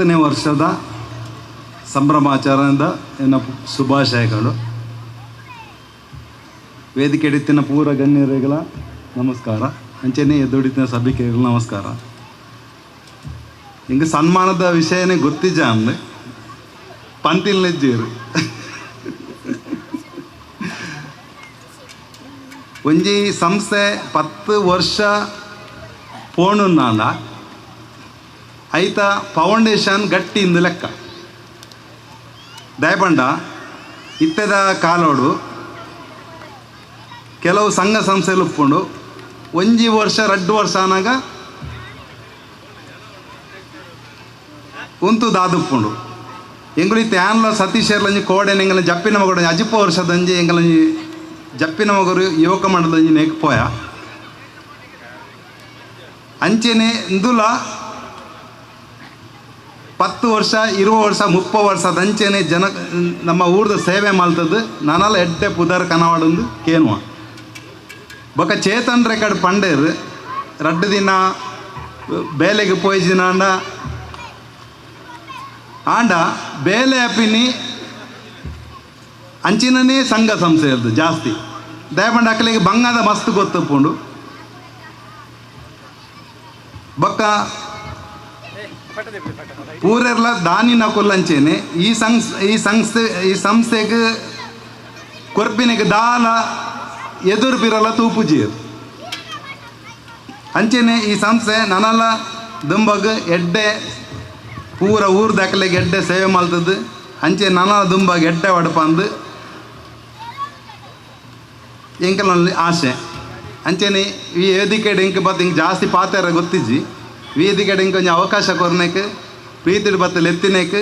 ಹತ್ತನೇ ವರ್ಷದ ಸಂಭ್ರಮಾಚರಣೆದ ಎನ್ನ ಶುಭಾಶಯಗಳು. ವೇದಿಕೆ ಎಡಿತಿನ ಪೂರ ಗಣ್ಯರುಗಳ ನಮಸ್ಕಾರ. ಅಂಚೆನೆ ಎದುಡಿತಿನ ಸಭಿಕೆಗಳು ನಮಸ್ಕಾರ. ಹಿಂಗೆ ಸನ್ಮಾನದ ವಿಷಯನೇ ಗೊತ್ತಿಜ ಅಂದರೆ ಪಂತಿಲ್ ನೆಜ್ಜೀರು ಒಂಜಿ ಸಂಸ್ಥೆ 10 ವರ್ಷ ಪೋಣುನ್ನಾಂಡ ಐತ ಫೌಂಡೇಶನ್ ಗಟ್ಟಿಂದು ಲೆಕ್ಕ ದಯಪಂಡ ಇತ್ತೆದ ಕಾಲೋಡು ಕೆಲವು ಸಂಘ ಸಂಸ್ಥೆలు ಒಪ್ಕೊಂಡು 1 ವರ್ಷ 2 ವರ್ಷ ಅನಾಗ ಉಂತು ದಾದುಪ್ಪುಂಡು ಎಂಗುಳಿ ತ್ಯಾನ್ಲ ಸತೀಶರ್ಲಂಜಿ ಕೋಡೆನ ಎಂಗಲ ಜಪ್ಪಿನ ಮಗಡು ಅಜಿಪ್ಪ ವರ್ಷದಂಜಿ ಎಂಗಲಂಜಿ ಜಪ್ಪಿನ ಮಗರು ಯುವಕ ಮಂಡಲಂಜಿ ನೆಕ್ಪೋಯ ಅಂಚೆನೆ ಇಂದುಲ 10 ವರ್ಷ 20 ವರ್ಷ 30 ವರ್ಷ ದಂಚೆನೆ ಜನ ನಮ್ಮ ಊರ್ದ ಸೇವೆ ಮಾಡ್ತದ್ದು ನಾನಲ್ಲ ಎಡ್ಡೆ ಪುದರ್ ಕನವಾಡೊಂದು ಕೇನುವ ಬೊಕ ಚೇತನ್ ರೆಕಾರ್ಡ್ ಪಂಡೇರು 2 ದಿನ ಬೇಲೆಗೆ ಪೋಯ್ಜಿನ ಆಂಡ ಬೇಲೆ ಅಪ್ಪಿನಿ ಅಂಚಿನನೇ ಸಂಘ ಸಂಸ್ಥೆಯದ್ದು ಜಾಸ್ತಿ ದಯಪಂಡ ಅಕ್ಕಲಿಗೆ ಬಂಗಾದ ಮಸ್ತ್ ಗೊತ್ತಪ್ಪುಂಡು ಬೊಕ್ಕ ಪೂರೆರ್ಲ ದಾನಿನ ಕೊಲ್ಲಂಚೇನೆ ಈ ಸಂಸ್ಥೆಗೆ ಕೊರ್ಪಿನಿಗೆ ದಾಲ ಎದುರು ಬಿರಲ್ಲ ತೂಪುಜಿಯರು ಅಂಚೆನೆ ಈ ಸಂಸ್ಥೆ ನನಲ್ಲ ದುಂಬಗ್ ಎಡ್ಡೆ ಪೂರ ಊರು ದಾಖಲೆಗೆ ಎಡ್ಡೆ ಸೇವೆ ಮಾಡ್ತದ್ದು ಅಂಚೆ ನನ್ನ ದುಂಬಗ್ ಎಡ್ಡೆ ಒಡಪಂದು ಎಂಕಲಲ್ಲಿ ಆಸೆ ಅಂಚೆನೆ ಈ ವೇದಿಕೆಡೆ ಇಂಕ ಬತ್ತು ಹಿಂಗೆ ಜಾಸ್ತಿ ಪಾತ್ರ ಗೊತ್ತಿಜ್ಜಿ ವೇದಿಕೆಡೆ ಇಂಕ ಕೊಂಚ ಅವಕಾಶ ಕೊರ್ನೇಕ್ ಪ್ರೀತಿ ಬತ್ತಲು ಎತ್ತಿನೇಕ್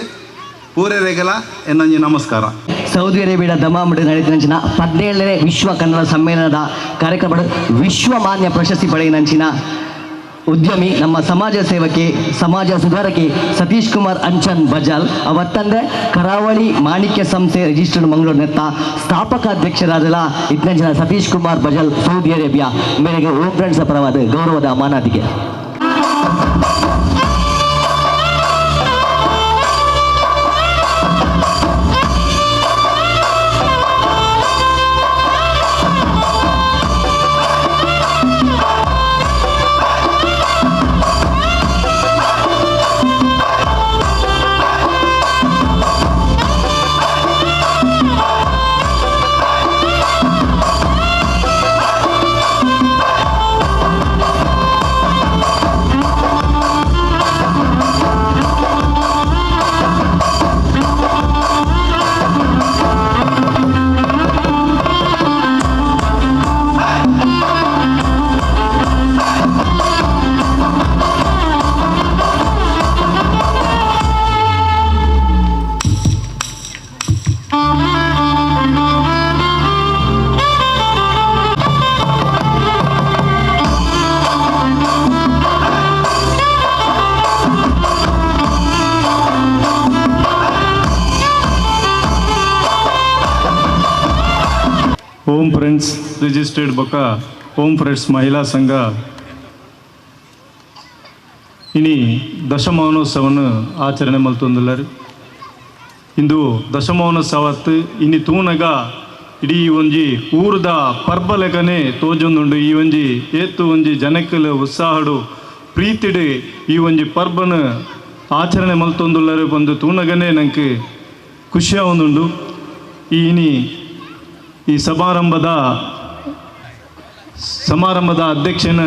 ಪೂರೆರೆಗಲ ಎನ್ನೊಂಜಿ ನಮಸ್ಕಾರ. ಸೌದಿ ಅರೇಬಿಯಾ ದಮಾಮುಡ್ ನಡೆದಿನ 17ನೇ ವಿಶ್ವ ಕನ್ನಡ ಸಮ್ಮೇಳನದ ಕಾರ್ಯಕ್ರಮ ವಿಶ್ವಮಾನ್ಯ ಪ್ರಶಸ್ತಿ ಪಡೆಯಿನಂಚಿನ ಉದ್ಯಮಿ ನಮ್ಮ ಸಮಾಜ ಸೇವಕಿ ಸಮಾಜ ಸುಧಾರಕಿ ಸತೀಶ್ ಕುಮಾರ್ ಅಂಚನ್ ಬಜಾಲ್ ಅವತ್ತಂದೆ ಕರಾವಳಿ ಮಾಣಿಕ್ಯ ಸಂಸ್ಥೆ ರಿಜಿಸ್ಟರ್ಡ್ ಮಂಗಳೂರು ನೆತ್ತ ಸ್ಥಾಪಕ ಅಧ್ಯಕ್ಷರಾದ ಇತ್ನಂಚಿನ ಸತೀಶ್ ಕುಮಾರ್ ಬಜಾಲ್ ಸೌದಿ ಅರೇಬಿಯಾ ಮೇರೆಗೆ ಓಂ ಫ್ರೆಂಡ್ಸ್ ಪರವಾದ ಗೌರವದ ಮಾನಾದಿಗೆ ಓಂ ಫ್ರೆಂಡ್ಸ್ ರಿಜಿಸ್ಟರ್ಡ್ ಬೊಕ್ಕ ಓಂ ಫ್ರೆಂಡ್ಸ್ ಮಹಿಳಾ ಸಂಘ ಇನಿ ದಶಮೌನೋತ್ಸವವನ್ನು ಆಚರಣೆ ಮಲ್ತೊಂದುಲ್ಲರು ಇಂದು ದಶಮೌನೋತ್ಸವತ್ತು ಇನಿ ತೂನಗ ಇಡೀ ಒಂಜಿ ಊರದ ಪರ್ಬ ಲೆಗನೆ ತೋಜೊಂದುಂಡು ಈ ಒಂಜಿ ಏತು ಒಂಜಿ ಜನಕ್ಕಲು ಉತ್ಸಾಹಡು ಪ್ರೀತಿಡು ಈ ಒಂಜಿ ಪರ್ಬನ ಆಚರಣೆ ಮಲ್ತೊಂದುಲ್ಲರು ಬಂದು ತೂನಗನೆ ನಂಗೆ ಖುಷಿ ಆವೊಂದುಂಡು ಈ ಸಮಾರಂಭದ ಅಧ್ಯಕ್ಷನ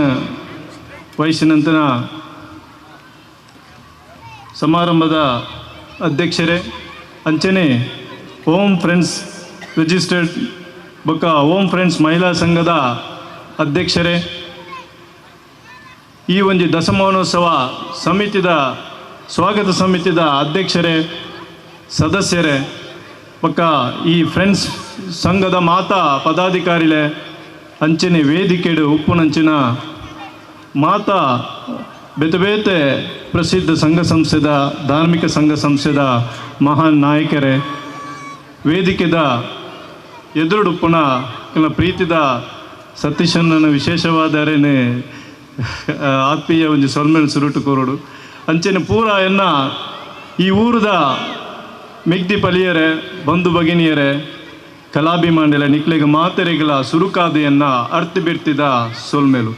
ವಹಿಸಿನಂತರ ಸಮಾರಂಭದ ಅಧ್ಯಕ್ಷರೇ ಅಂಚನೆ ಓಂ ಫ್ರೆಂಡ್ಸ್ ರಿಜಿಸ್ಟರ್ಡ್ ಬೊಕ್ಕ ಓಂ ಫ್ರೆಂಡ್ಸ್ ಮಹಿಳಾ ಸಂಘದ ಅಧ್ಯಕ್ಷರೇ ಈ ಒಂಜಿ ದಶಮೌನೋತ್ಸವ ಸಮಿತಿದ ಸ್ವಾಗತ ಸಮಿತಿದ ಅಧ್ಯಕ್ಷರೇ ಸದಸ್ಯರೇ ಬೊಕ್ಕ ಈ ಫ್ರೆಂಡ್ಸ್ ಸಂಘದ ಮಾತಾ ಪದಾಧಿಕಾರಿಲೆ ಅಂಚನೆ ವೇದಿಕೆಡು ಉಪ್ಪುನಂಚಿನ ಮಾತಾ ಬೇತೆ ಪ್ರಸಿದ್ಧ ಸಂಘ ಸಂಸ್ಥೆದ ಧಾರ್ಮಿಕ ಸಂಘ ಸಂಸ್ಥೆದ ಮಹಾನ್ ನಾಯಕರೇ ವೇದಿಕೆದ ಎದುರುಡುಪ್ಪುನ ಕೆಲ ಪ್ರೀತಿದ ಸತೀಶನ್ನ ವಿಶೇಷವಾದರೇನೆ ಆತ್ಮೀಯ ಒಂಜಿ ಸೊಲ್ಮೆನ್ ಸುರುಟು ಕೋರುಡು ಅಂಚನೆ ಪೂರ ಎನ್ನ ಈ ಊರದ ಮಿಗ್ದಿ ಪಲಿಯರೆ ಬಂಧು ಭಗಿನಿಯರೇ ಕಲಾಭಿಮಾನಿಲ ನಿಕ್ಲೆಗೆ ಮಾತೆರೆಗಳ ಸುರುಕಾದೆಯನ್ನು ಅರ್ಥ ಬಿಡ್ತಿದ್ದ ಸೋಲ್ಮೇಲು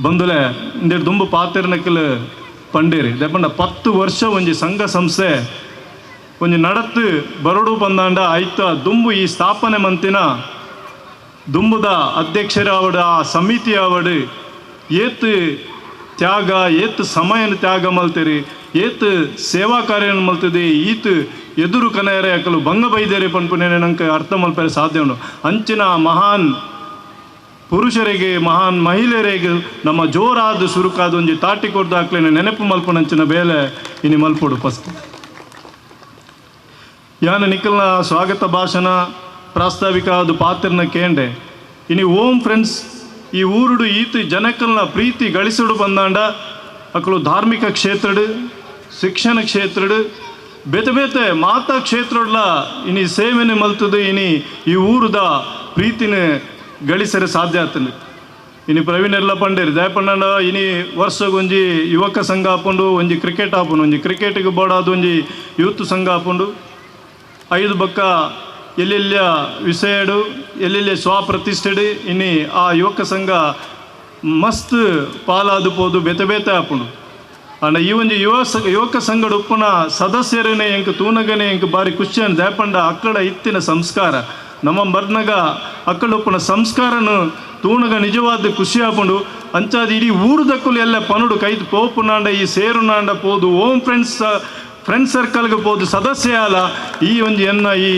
ಬಂದುಲೆ ಇಂದೆರಡು ದುಂಬು ಪಾತೆರ್ನಕ್ಕಲು ಪಂಡೇರಿ ದೆಪ್ಪಂಡ 10 ವರ್ಷ ಒಂಜಿ ಸಂಘ ಸಂಸ್ಥೆ ಒಂಜಿ ನಡತ್ತು ಬರೋಡು ಬಂದಾಂಡ ಆಯ್ತ ದುಂಬು ಈ ಸ್ಥಾಪನೆ ಮಂತಿನ ದುಂಬುದ ಅಧ್ಯಕ್ಷರಾವಡು ಆ ಸಮಿತಿ ಆವಡು ಏತು ತ್ಯಾಗ ಏತು ಸಮಯನ ತ್ಯಾಗ ಮಲ್ತೀರಿ ಏತು ಸೇವಾ ಕಾರ್ಯನ ಮಲ್ತದೆ ಈತು ಎದುರು ಕನೆಯರೆ ಅಕಲು ಭಂಗ ಬೈದೇರಿ ಪನ್ಪುನೇನೆ ನಂಗೆ ಅರ್ಥ ಮಲ್ಪರೆ ಸಾಧ್ಯ ಉಂಟು ಅಂಚಿನ ಮಹಾನ್ ಪುರುಷರಿಗೆ ಮಹಾನ್ ಮಹಿಳೆಯರಿಗೆ ನಮ್ಮ ಜೋರಾದ ಸುರುಕಾದ ಒಂಜಿ ತಾಟಿ ಕೊಡ್ದು ಹಾಕ್ಲೇನೆ ನೆನಪು ಮಲ್ಪನಂಚಿನ ಬೇಲೆ ಇನಿ ಮಲ್ಪೊಡು ಫಸ್ಟ್ ಯಾನ ನಿಖಲ್ನ ಸ್ವಾಗತ ಭಾಷಣ ಪ್ರಾಸ್ತಾವಿಕ ಅದು ಪಾತ್ರನ ಕೇಂಡೆ ಇನಿ ಓಂ ಫ್ರೆಂಡ್ಸ್ ಈ ಊರುಡು ಈತು ಜನಕಲ್ನ ಪ್ರೀತಿ ಗಳಿಸುಡು ಬಂದಾಂಡ ಅಕಲು ಧಾರ್ಮಿಕ ಕ್ಷೇತ್ರಡು ಶಿಕ್ಷಣ ಕ್ಷೇತ್ರ ಬೇತೆ ಬೇತೆ ಮಾತಾ ಕ್ಷೇತ್ರಡ್ಲ ಇನಿ ಸೇವೆನೆ ಮಲ್ತದು ಇನಿ ಈ ಊರದ ಪ್ರೀತಿನ ಗಳಿಸರೆ ಸಾಧ್ಯ ಆಗ್ತದೆ. ಇನಿ ಪ್ರವೀಣ್ ಎಲ್ಲ ಪಂಡೇರಿ ದಯಪಂಡ ಇನಿ ವರ್ಷಗೊಂಜಿ ಯುವಕ ಸಂಘ ಹಾಕೊಂಡು ಒಂಜಿ ಕ್ರಿಕೆಟ್ ಹಾಕೊಂಡು ಒಂಜಿ ಕ್ರಿಕೆಟ್ಗೆ ಬೋಡಾದು ಒಂಜಿ ಯೂತ್ ಸಂಘ ಹಾಕೊಂಡು 5 ಬಕ್ಕ ಎಲ್ಲೆಲ್ಲ ವಿಷಯಡು ಎಲ್ಲೆಲ್ಲ ಸ್ವಪ್ರತಿಷ್ಠೆಡು ಇನಿ ಆ ಯುವಕ ಸಂಘ ಮಸ್ತ್ ಪಾಲಾದು ಪೋದು ಬೇತೆ ಬೇತೆ ಹಾಕೊಂಡು ಅಂಡ ಈ ಒಂಜಿ ಯುವಕ ಸಂಘದ ಉಪ್ಪನ ಸದಸ್ಯರೇ ಎಂಕ್ ತೂನಗನೆ ಎಂಕ್ ಬಾರಿ ಖುಷಿಯನ್ನು ದಯಪಂಡ ಅಕ್ಕಡ ಇತ್ತಿನ ಸಂಸ್ಕಾರ ನಮ್ಮ ಬರ್ನಗ ಅಕ್ಕಡ ಉಪ್ಪನ ಸಂಸ್ಕಾರನು ತೂನಗ ನಿಜವಾದ ಖುಷಿ ಹಾಕೊಂಡು ಅಂಚಾದ ಇಡೀ ಊರದಕ್ಕೂ ಎಲ್ಲ ಪನುಡು ಕೈದು ಪೋಪುನಾಂಡ ಈ ಸೇರುನಾಂಡ ಪೋದು ಓಮ್ ಫ್ರೆಂಡ್ಸ್ ಸರ್ಕಲ್ಗೆ ಪೋದು ಸದಸ್ಯ ಅಲ್ಲ ಈ ಒಂಜಿ ಎನ್ನ ಈ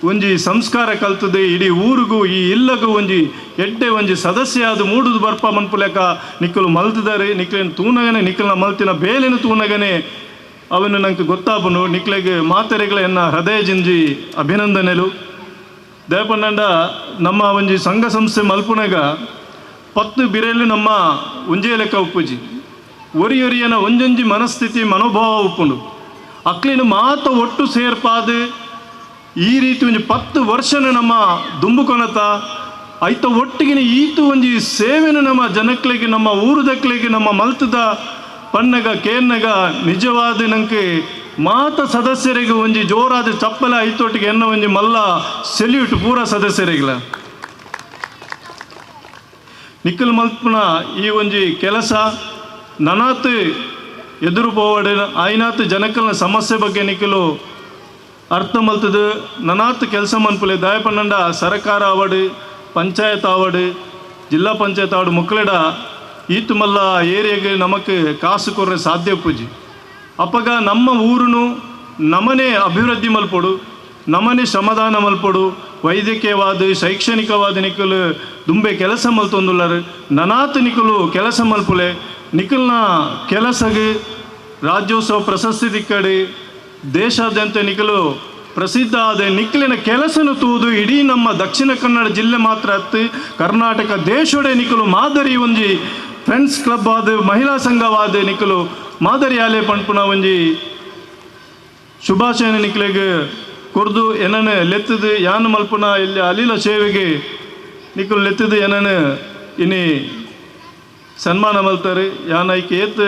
ಒಂಜಿ ಸಂಸ್ಕಾರ ಕಲ್ತದೆ ಇಡೀ ಊರಿಗೂ ಈ ಇಲ್ಲಗೂ ಒಂಜಿ ಎಡ್ಡೆ ಒಂಜಿ ಸದಸ್ಯ ಅದು ಮೂಡುದು ಬರ್ಪ ಮನ್ಪುಲೆಕ ನಿಕ್ಕಲು ಮಲ್ತಿದ್ದಾರೆ ನಿಕ್ಲಿನ ತೂನಗನೆ ನಿಕ್ಕಲ್ನ ಮಲ್ತಿನ ಬೇಲಿನ ತೂನಗನೆ ಅವನು ನಂಗೆ ಗೊತ್ತಾಪನು ನಿಕ್ಲೆಗೆ ಮಾತೆರೆಗಳ ಎನ್ನ ಹೃದಯ ಜಿಂಜಿ ಅಭಿನಂದನೆಲು ದಯಪಂಡ ನಮ್ಮ ಒಂಜಿ ಸಂಘ ಸಂಸ್ಥೆ ಮಲ್ಪುನಾಗ 10 ಬಿರೆಲು ನಮ್ಮ ಒಂಜೇ ಲೆಕ್ಕ ಉಪ್ಪುಜಿ ಒರಿಯೊರಿಯನ ಒಂಜೊಂಜಿ ಮನಸ್ಥಿತಿ ಮನೋಭಾವ ಉಪ್ಪುಂಡು ಅಕ್ಲಿನ ಮಾತ ಒಟ್ಟು ಸೇರ್ಪಾದು ಈ ರೀತಿ ಒಂಜಿ 10 ವರ್ಷನ ನಮ್ಮ ದುಂಬುಕೊನತ ಐತ ಒಟ್ಟಿಗಿನ ಈತು ಒಂಜಿ ಸೇವೆನ ನಮ್ಮ ಜನಕ್ಲೆಗೆ ನಮ್ಮ ಊರದಕ್ಲೆಗೆ ನಮ್ಮ ಮಲ್ತದ ಪನ್ನಗ ಕೇನ್ನಗ ನಿಜವಾದ ನಂಗೆ ಮಾತ ಸದಸ್ಯರಿಗೆ ಒಂಜಿ ಜೋರಾದ ಚಪ್ಪಲ ಐತೊಟ್ಟಿಗೆ ಎನ್ನ ಒಂಜಿ ಮಲ್ಲ ಸೆಲ್ಯೂಟ್ ಪೂರ ಸದಸ್ಯರಿಗಳ ನಿಕ್ಕಲ್ ಮಲ್ಪನ ಈ ಒಂಜಿ ಕೆಲಸ ನನಾತ್ ಎದುರು ಪೋವಡೆ ಆಯ್ನಾತ್ ಜನಕಲ್ನ ಸಮಸ್ಯೆ ಬಗ್ಗೆ ನಿಕ್ಕಲು ಅರ್ಥ ಮಲ್ತದು ನನಾತ್ ಕೆಲಸ ಮನ್ಪುಲೆ ದಯಪಂಡ ಸರ್ಕಾರ ಆವಡು ಪಂಚಾಯತ್ ಆವಡು ಜಿಲ್ಲಾ ಪಂಚಾಯತ್ ಆವಡು ಮುಕ್ಕಳೆಡ ಈತು ಮಲ್ಲ ಏರಿಯಾಗೆ ನಮಕ್ ಕಾಸು ಕೊರ್ರೆ ಸಾಧ್ಯ ಪೂಜಿ ಅಪ್ಪಗ ನಮ್ಮ ಊರುನು ನಮನೆ ಅಭಿವೃದ್ಧಿ ಮಲ್ಪೊಡು ನಮನೆ ಶ್ರಮದಾನ ಮಲ್ಪೊಡು ವೈದ್ಯಕೀಯವಾದ ಶೈಕ್ಷಣಿಕವಾದ ನಿಕ್ಕಲು ದುಂಬೆ ಕೆಲಸ ಮಲ್ತೊಂದುಲ್ಲರು ನನಾತ್ ನಿಕ್ಕಲು ಕೆಲಸ ಮಲ್ಪುಲೆ ನಿಕ್ಕಲ್ನ ಕೆಲಸಗೆ ರಾಜ್ಯೋತ್ಸವ ಪ್ರಶಸ್ತಿ ದಿಕ್ಕಡಿ ದೇಶಾದ್ಯಂತ ನಿಕ್ಕಲು ಪ್ರಸಿದ್ಧ ಆದ ನಿಕ್ಕಲಿನ ಕೆಲಸನ ತೂದು ಇಡೀ ನಮ್ಮ ದಕ್ಷಿಣ ಕನ್ನಡ ಜಿಲ್ಲೆ ಮಾತ್ರ ಹತ್ತು ಕರ್ನಾಟಕ ದೇಶೋಡೆ ನಿಕ್ಕಲು ಮಾದರಿ ಒಂಜಿ ಫ್ರೆಂಡ್ಸ್ ಕ್ಲಬ್ ಆದ ಮಹಿಳಾ ಸಂಘವಾದ ನಿಕ್ಕಲು ಮಾದರಿ ಆಲೆ ಪಂಪುನ ಒಂಜಿ ಶುಭಾಶಯನ ನಿಕ್ಕಲಿಗೆ ಕೊರ್ದು ಏನನ್ನು ಲೆತ್ತದು ಯಾನು ಮಲ್ಪುನ ಇಲ್ಲಿ ಅಲೀಲ ಸೇವೆಗೆ ನಿಕ್ಕಲು ಲೆತ್ತದು ಏನನ್ನು ಇನಿ ಸನ್ಮಾನ ಮಲ್ತಾರೆ ಯಾನೈಕೆ ಏತ್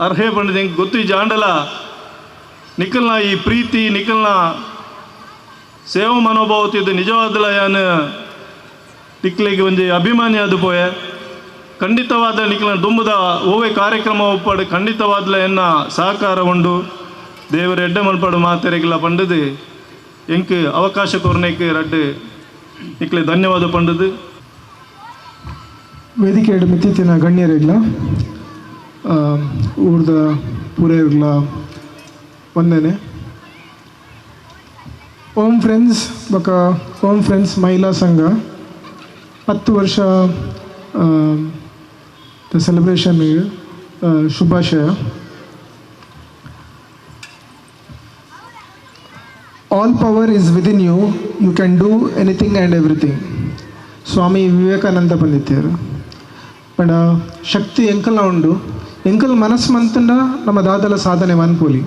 ಅರ್ಹೆ ಪಂಡಿದ ಹೆಂಗೆ ಗೊತ್ತು ಜಾಂಡಲ ನಿಕ್ಕಲ್ನ ಈ ಪ್ರೀತಿ ನಿಕ್ಕಲ್ನ ಸೇವಾ ಮನೋಭಾವತಿದ್ದು ನಿಜವಾದಲ್ಲ ಯಾನು ನಿಕ್ಕಲಿಗೆ ಒಂಜಿ ಅಭಿಮಾನಿ ಅದು ಪೋಯೆ ಖಂಡಿತವಾದ ನಿಕ್ಕಲ್ನ ದುಂಬದ ಓವೆ ಕಾರ್ಯಕ್ರಮ ಒಪ್ಪಾಡು ಖಂಡಿತವಾದಲ ಎನ್ನ ಸಹಕಾರ ಉಂಡು ದೇವರ ಎಡ್ಡೆ ಮಲ್ಪಾಡು ಮಾತೆರೆಗಿಲ್ಲ ಪಂಡದು ಎಂಕ್ ಅವಕಾಶ ಕೊರ್ನೆಕ್ ರಡ್ಡು ನಿಕ್ಕಲೆ ಧನ್ಯವಾದ ಪಂಡದು ವೇದಿಕೆ ಮಿತ್ತಿನ ಗಣ್ಯರಿಗ್ಲ ಊರ್ದ ಪೂರೈರ್ಗ್ಲ ಒಂದೇನೆ ಓಮ್ ಫ್ರೆಂಡ್ಸ್ ಬಕ ಓಮ್ ಫ್ರೆಂಡ್ಸ್ ಮಹಿಳಾ ಸಂಘ 10 ವರ್ಷ ಸೆಲೆಬ್ರೇಷನ್ ಶುಭಾಶಯ. All power is within you, you can do anything and everything. Swami Vivekananda ಬಂದಿದ್ದಾರೆ. ಪಂಡ ಶಕ್ತಿ ಎಂಕಲ್ನ ಉಂಡು, ಎಂಕಲ್ ಮನಸ್ಸು ಮಂತಂಡ ನಮ್ಮ ದಾದಲ ಸಾಧನೆ ಮನ್ಪೋಲಿ.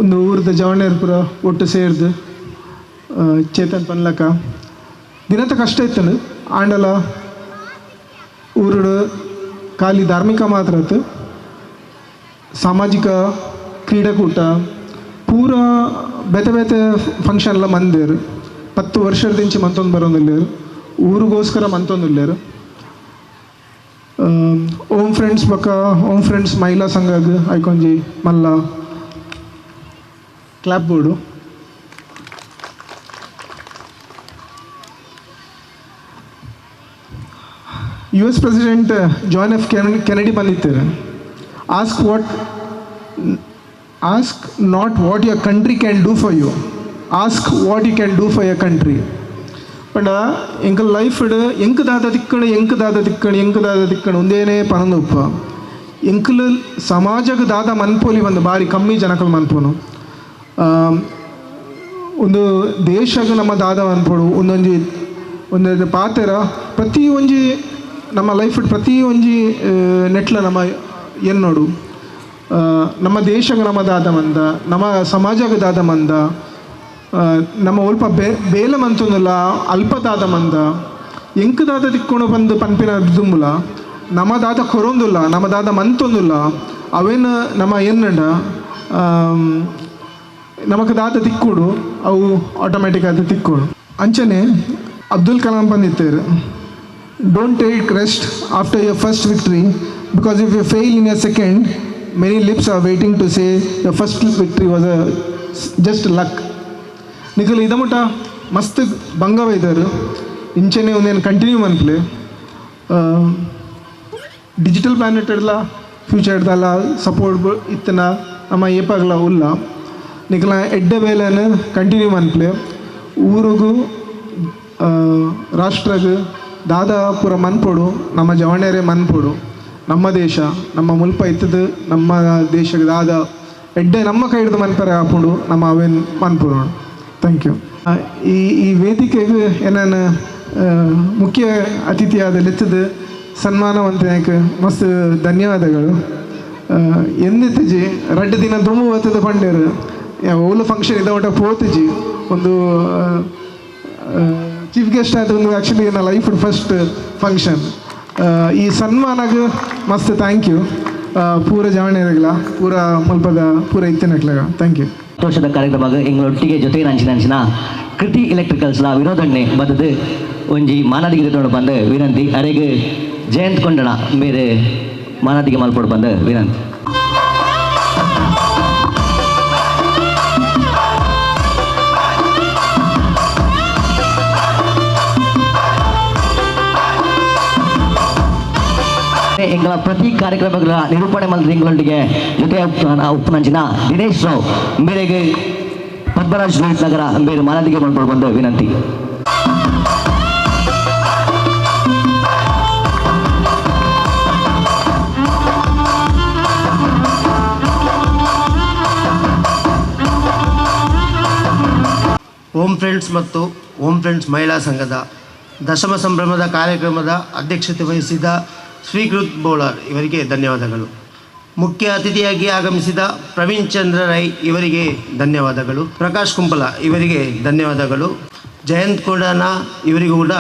ಒಂದು ಊರದ ಜವಣೇರ್ ಪುರ ಒಟ್ಟು ಸೇರ್ದು ಚೇತನ್ ಪನ್ಲಕ ದಿನತ ಕಷ್ಟ ಇತ್ತನು ಆಂಡಲ ಊರುಡು ಖಾಲಿ ಧಾರ್ಮಿಕ ಮಾತ್ರ ಸಾಮಾಜಿಕ ಕ್ರೀಡಾಕೂಟ ಪೂರ ಬೇತೆ ಬೇತೆ ಫಂಕ್ಷನ್ಲ ಮಂದೇರು 10 ವರ್ಷದಿಂಚಿ ಮಂತೊಂದು ಬರೋದಿಲ್ಲೇರು ಊರಿಗೋಸ್ಕರ ಮಂತೊಂದಿಲ್ಲೇರು. ಓಮ್ ಫ್ರೆಂಡ್ಸ್ ಬಕ್ಕ ಓಮ್ ಫ್ರೆಂಡ್ಸ್ ಮಹಿಳಾ ಸಂಘಗ ಐಕೊಂಜಿ ಮಲ್ಲ clap board. US President John F. Kennedy ಬಂದಿದ್ದಾರೆ. Ask not what your country can do for you, ask what you can do for your country. ಪಂಡ ಎಂಕ ಲೈಫ್ ಎಂಕ ದಾದ ತಿಕ್ಕಣ ಒಂದೇನೇ ಪನಂದಪ್ಪ ಎಂಕಲ್ ಸಮಾಜಕ್ಕೆ ದಾದ ಮನ್ಪೋಲಿ ಒಂದು ಬಾರಿ ಕಮ್ಮಿ ಜನಕಲ್ ಮನ್ಪೋನು. ಒಂದು ದೇಶಕ್ಕೆ ನಮ್ಮ ದಾದ ಮನ್ಪೋಡು ಒಂದೊಂದು ಪಾತೆರ ಪ್ರತಿ ಒಂಜಿ ನಮ್ಮ ಲೈಫ್ ಪ್ರತಿ ಒಂಜಿ ನೆಟ್ಲ ನಮ್ಮ ಎನ್ನೋಡು ನಮ್ಮ ದೇಶಗ ನಮ್ಮದಾದ ಮಂದ ನಮ್ಮ ಸಮಾಜಗ ದಾದ ಮಂದ ನಮ್ಮ ಒಲ್ಪ ಬೇಲ ಮಂತೊಂದುಲ್ಲ ಅಲ್ಪದಾದ ಮಂದ ಎಂಕದಾದ ತಿಕ್ಕೊಂಡು ಬಂದು ಪನ್ಪಿನ ದುಂಬುಲ ನಮ್ಮದಾದ ಕೊರೊಂದುಲ್ಲ ನಮ್ಮದಾದ ಮಂತೊಂದುಲ್ಲ ಅವೇನು ನಮ್ಮ ಎನ್ನಡ ನಮಕ್ ದಾದ ತಿಕ್ಕುಡು ಅವು ಆಟೋಮ್ಯಾಟಿಕ್ ಆದ ತಿಕ್ಕುಡು ಅಂಚನೆ ಅಬ್ದುಲ್ ಕಲಾಂ ಬಂದಿತ್ತೇರು don't take rest after your first victory because if you fail in your second many lips are waiting to say your first victory was a just luck ನಿಖಲ್ ಇದಮುಟ ಮಸ್ತ್ ಬಂಗವೈದರು ಇಂಚೆನೆ ಒಂದೇನು ಕಂಟಿನ್ಯೂ ಮನ್ಪ್ಲೆ ಡಿಜಿಟಲ್ ಪ್ಲಾನೆಟ್ ಎಲ್ಲ ಫ್ಯೂಚರ್ದಲ್ಲ ಸಪೋರ್ಟ್ ಇತ್ತನ ನಮ್ಮ ಏಪಾಗಲ ಉಲ್ಲ ನಿಖಲ ಎಡ್ಡೆ ಬೇಲೆನ continue ಮನ್ಪ್ಲೆ ಊರಿಗೂ ರಾಷ್ಟ್ರಗೂ ದಾದ ಪೂರ ಮನ್ಪೊಡು ನಮ್ಮ ಜವಣೆರೆ ಮನ್ಪೊಡು ನಮ್ಮ ದೇಶ ನಮ್ಮ ಮುಲ್ಪ ಇತ್ತದು ನಮ್ಮ ದೇಶಕ್ಕೆ ದಾದ ಎಡ್ಡೆ ನಮ್ಮ ಕೈ ಹಿಡಿದು ಮನ್ಪರೆ ಹಾಪುಡು ನಮ್ಮ ಅವೇನು ಮನ್ಪುಡು. Thank you. ಈ ವೇದಿಕೆಗೆ ಏನೇನು ಮುಖ್ಯ ಅತಿಥಿಯಾದ ಲೆತ್ತದ ಸನ್ಮಾನವಂತನಕ್ಕೆ ಮಸ್ತ್ ಧನ್ಯವಾದಗಳು. ಎಂದಿತ್ತಜಿ 2 ದಿನ ತುಂಬ ಹೊತ್ತದ ಪಂಡೇರು ಓಲು ಫಂಕ್ಷನ್ ಇದ ಒಟ್ಟ ಪೋತಜಿ ಒಂದು ಚೀಫ್ ಗೆಸ್ಟ್ ಆದ ಒಂದು ಆ್ಯಕ್ಚುಲಿ ನನ್ನ ಲೈಫ್ ಫಸ್ಟ್ ಫಂಕ್ಷನ್. ಈ ಸನ್ಮಾನಗೆ ಮಸ್ತ್ ಥ್ಯಾಂಕ್ ಯು ಪೂರ ಜವಣೆರಗಲ ಪೂರ ಮುಲ್ಪದ ಪೂರ ಇತ್ತಿನಕ್ಲಾಗ ಥ್ಯಾಂಕ್ ಯು. ಸಂತೋಷದ ಕಾರ್ಯಕ್ರಮ ಎಂಗಳೊಟ್ಟಿಗೆ ಜೊತೆ ನಂಚಿನ ಕೃತಿ ಎಲೆಕ್ಟ್ರಿಕಲ್ಸ್ಲ ವಿನೋದಣ್ಣೆ ಬದದು ಒಂಜಿ ಮಾನದಿಗೆ ತೊಗೊಂಡು ಬಂದು ವಿನಂತಿ ಅರೆಗೆ ಜಯಂತ್ ಕೊಂಡಣ ಬೇರೆ ಮಾನದಿಗೆ ಮಲ್ಪೊಡು ಬಂದು ವಿನಂತಿ. ಎಂಗಳ ಪ್ರತಿ ಕಾರ್ಯಕ್ರಮಗಳ ನಿರೂಪಣೆ ಮಾಡಿದ ಎಂಗಳೊಂದಿಗೆ ಜೊತೆ ಉಪನಂಚಿನ ದಿನೇಶ್ ರಾವ್ ಮೇರೆಗೆ ಪದ್ಮರಾಜ್ ರೋಹಿತ್ ನಗರ ಬೇರೆ ಮಾನದಿಗೆ ಮಾಡ್ಕೊಂಡು ಬಂದು ವಿನಂತಿ. ಓಂ ಫ್ರೆಂಡ್ಸ್ ಮತ್ತು ಓಂ ಫ್ರೆಂಡ್ಸ್ ಮಹಿಳಾ ಸಂಘದ ದಶಮ ಸಂಭ್ರಮದ ಕಾರ್ಯಕ್ರಮದ ಅಧ್ಯಕ್ಷತೆ ವಹಿಸಿದ ಶ್ರೀಕೃತ್ ಬೋಳರ್ ಇವರಿಗೆ ಧನ್ಯವಾದಗಳು. ಮುಖ್ಯ ಅತಿಥಿಯಾಗಿ ಆಗಮಿಸಿದ ಪ್ರವೀಣ್ ಚಂದ್ರ ರೈ ಇವರಿಗೆ ಧನ್ಯವಾದಗಳು. ಪ್ರಕಾಶ್ ಕುಂಪಲ ಇವರಿಗೆ ಧನ್ಯವಾದಗಳು. ಜಯಂತ್ ಕೋಡಾನ ಇವರಿಗೂ ಕೂಡ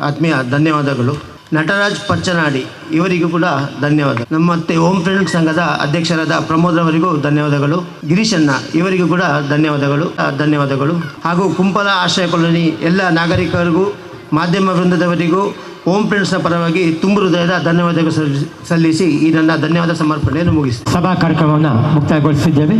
ಆತ್ಮೀಯ ಧನ್ಯವಾದಗಳು. ನಟರಾಜ್ ಪಚ್ಚನಾಡಿ ಇವರಿಗೂ ಕೂಡ ಧನ್ಯವಾದ. ಮತ್ತೆ ಓಂ ಫ್ರೆಂಡ್ಸ್ ಸಂಘದ ಅಧ್ಯಕ್ಷರಾದ ಪ್ರಮೋದ್ ಅವರಿಗೂ ಧನ್ಯವಾದಗಳು. ಗಿರೀಶಣ್ಣ ಇವರಿಗೂ ಕೂಡ ಧನ್ಯವಾದಗಳು. ಹಾಗೂ ಕುಂಪಲ ಆಶ್ರಯ ಕಾಲೋನಿ ಎಲ್ಲ ನಾಗರಿಕರಿಗೂ ಮಾಧ್ಯಮ ವೃಂದದವರಿಗೂ ಓಂ ಫ್ರೆಂಡ್ಸ್ನ ಪರವಾಗಿ ತುಂಬು ಹೃದಯದ ಧನ್ಯವಾದಗಳು ಸಲ್ಲಿಸಿ ಈ ನನ್ನ ಧನ್ಯವಾದ ಸಮರ್ಪಣೆಯನ್ನು ಮುಗಿಸಿ ಸಭಾ ಕಾರ್ಯಕ್ರಮವನ್ನು ಮುಕ್ತಾಯಗೊಳಿಸಿದ್ದೇವೆ.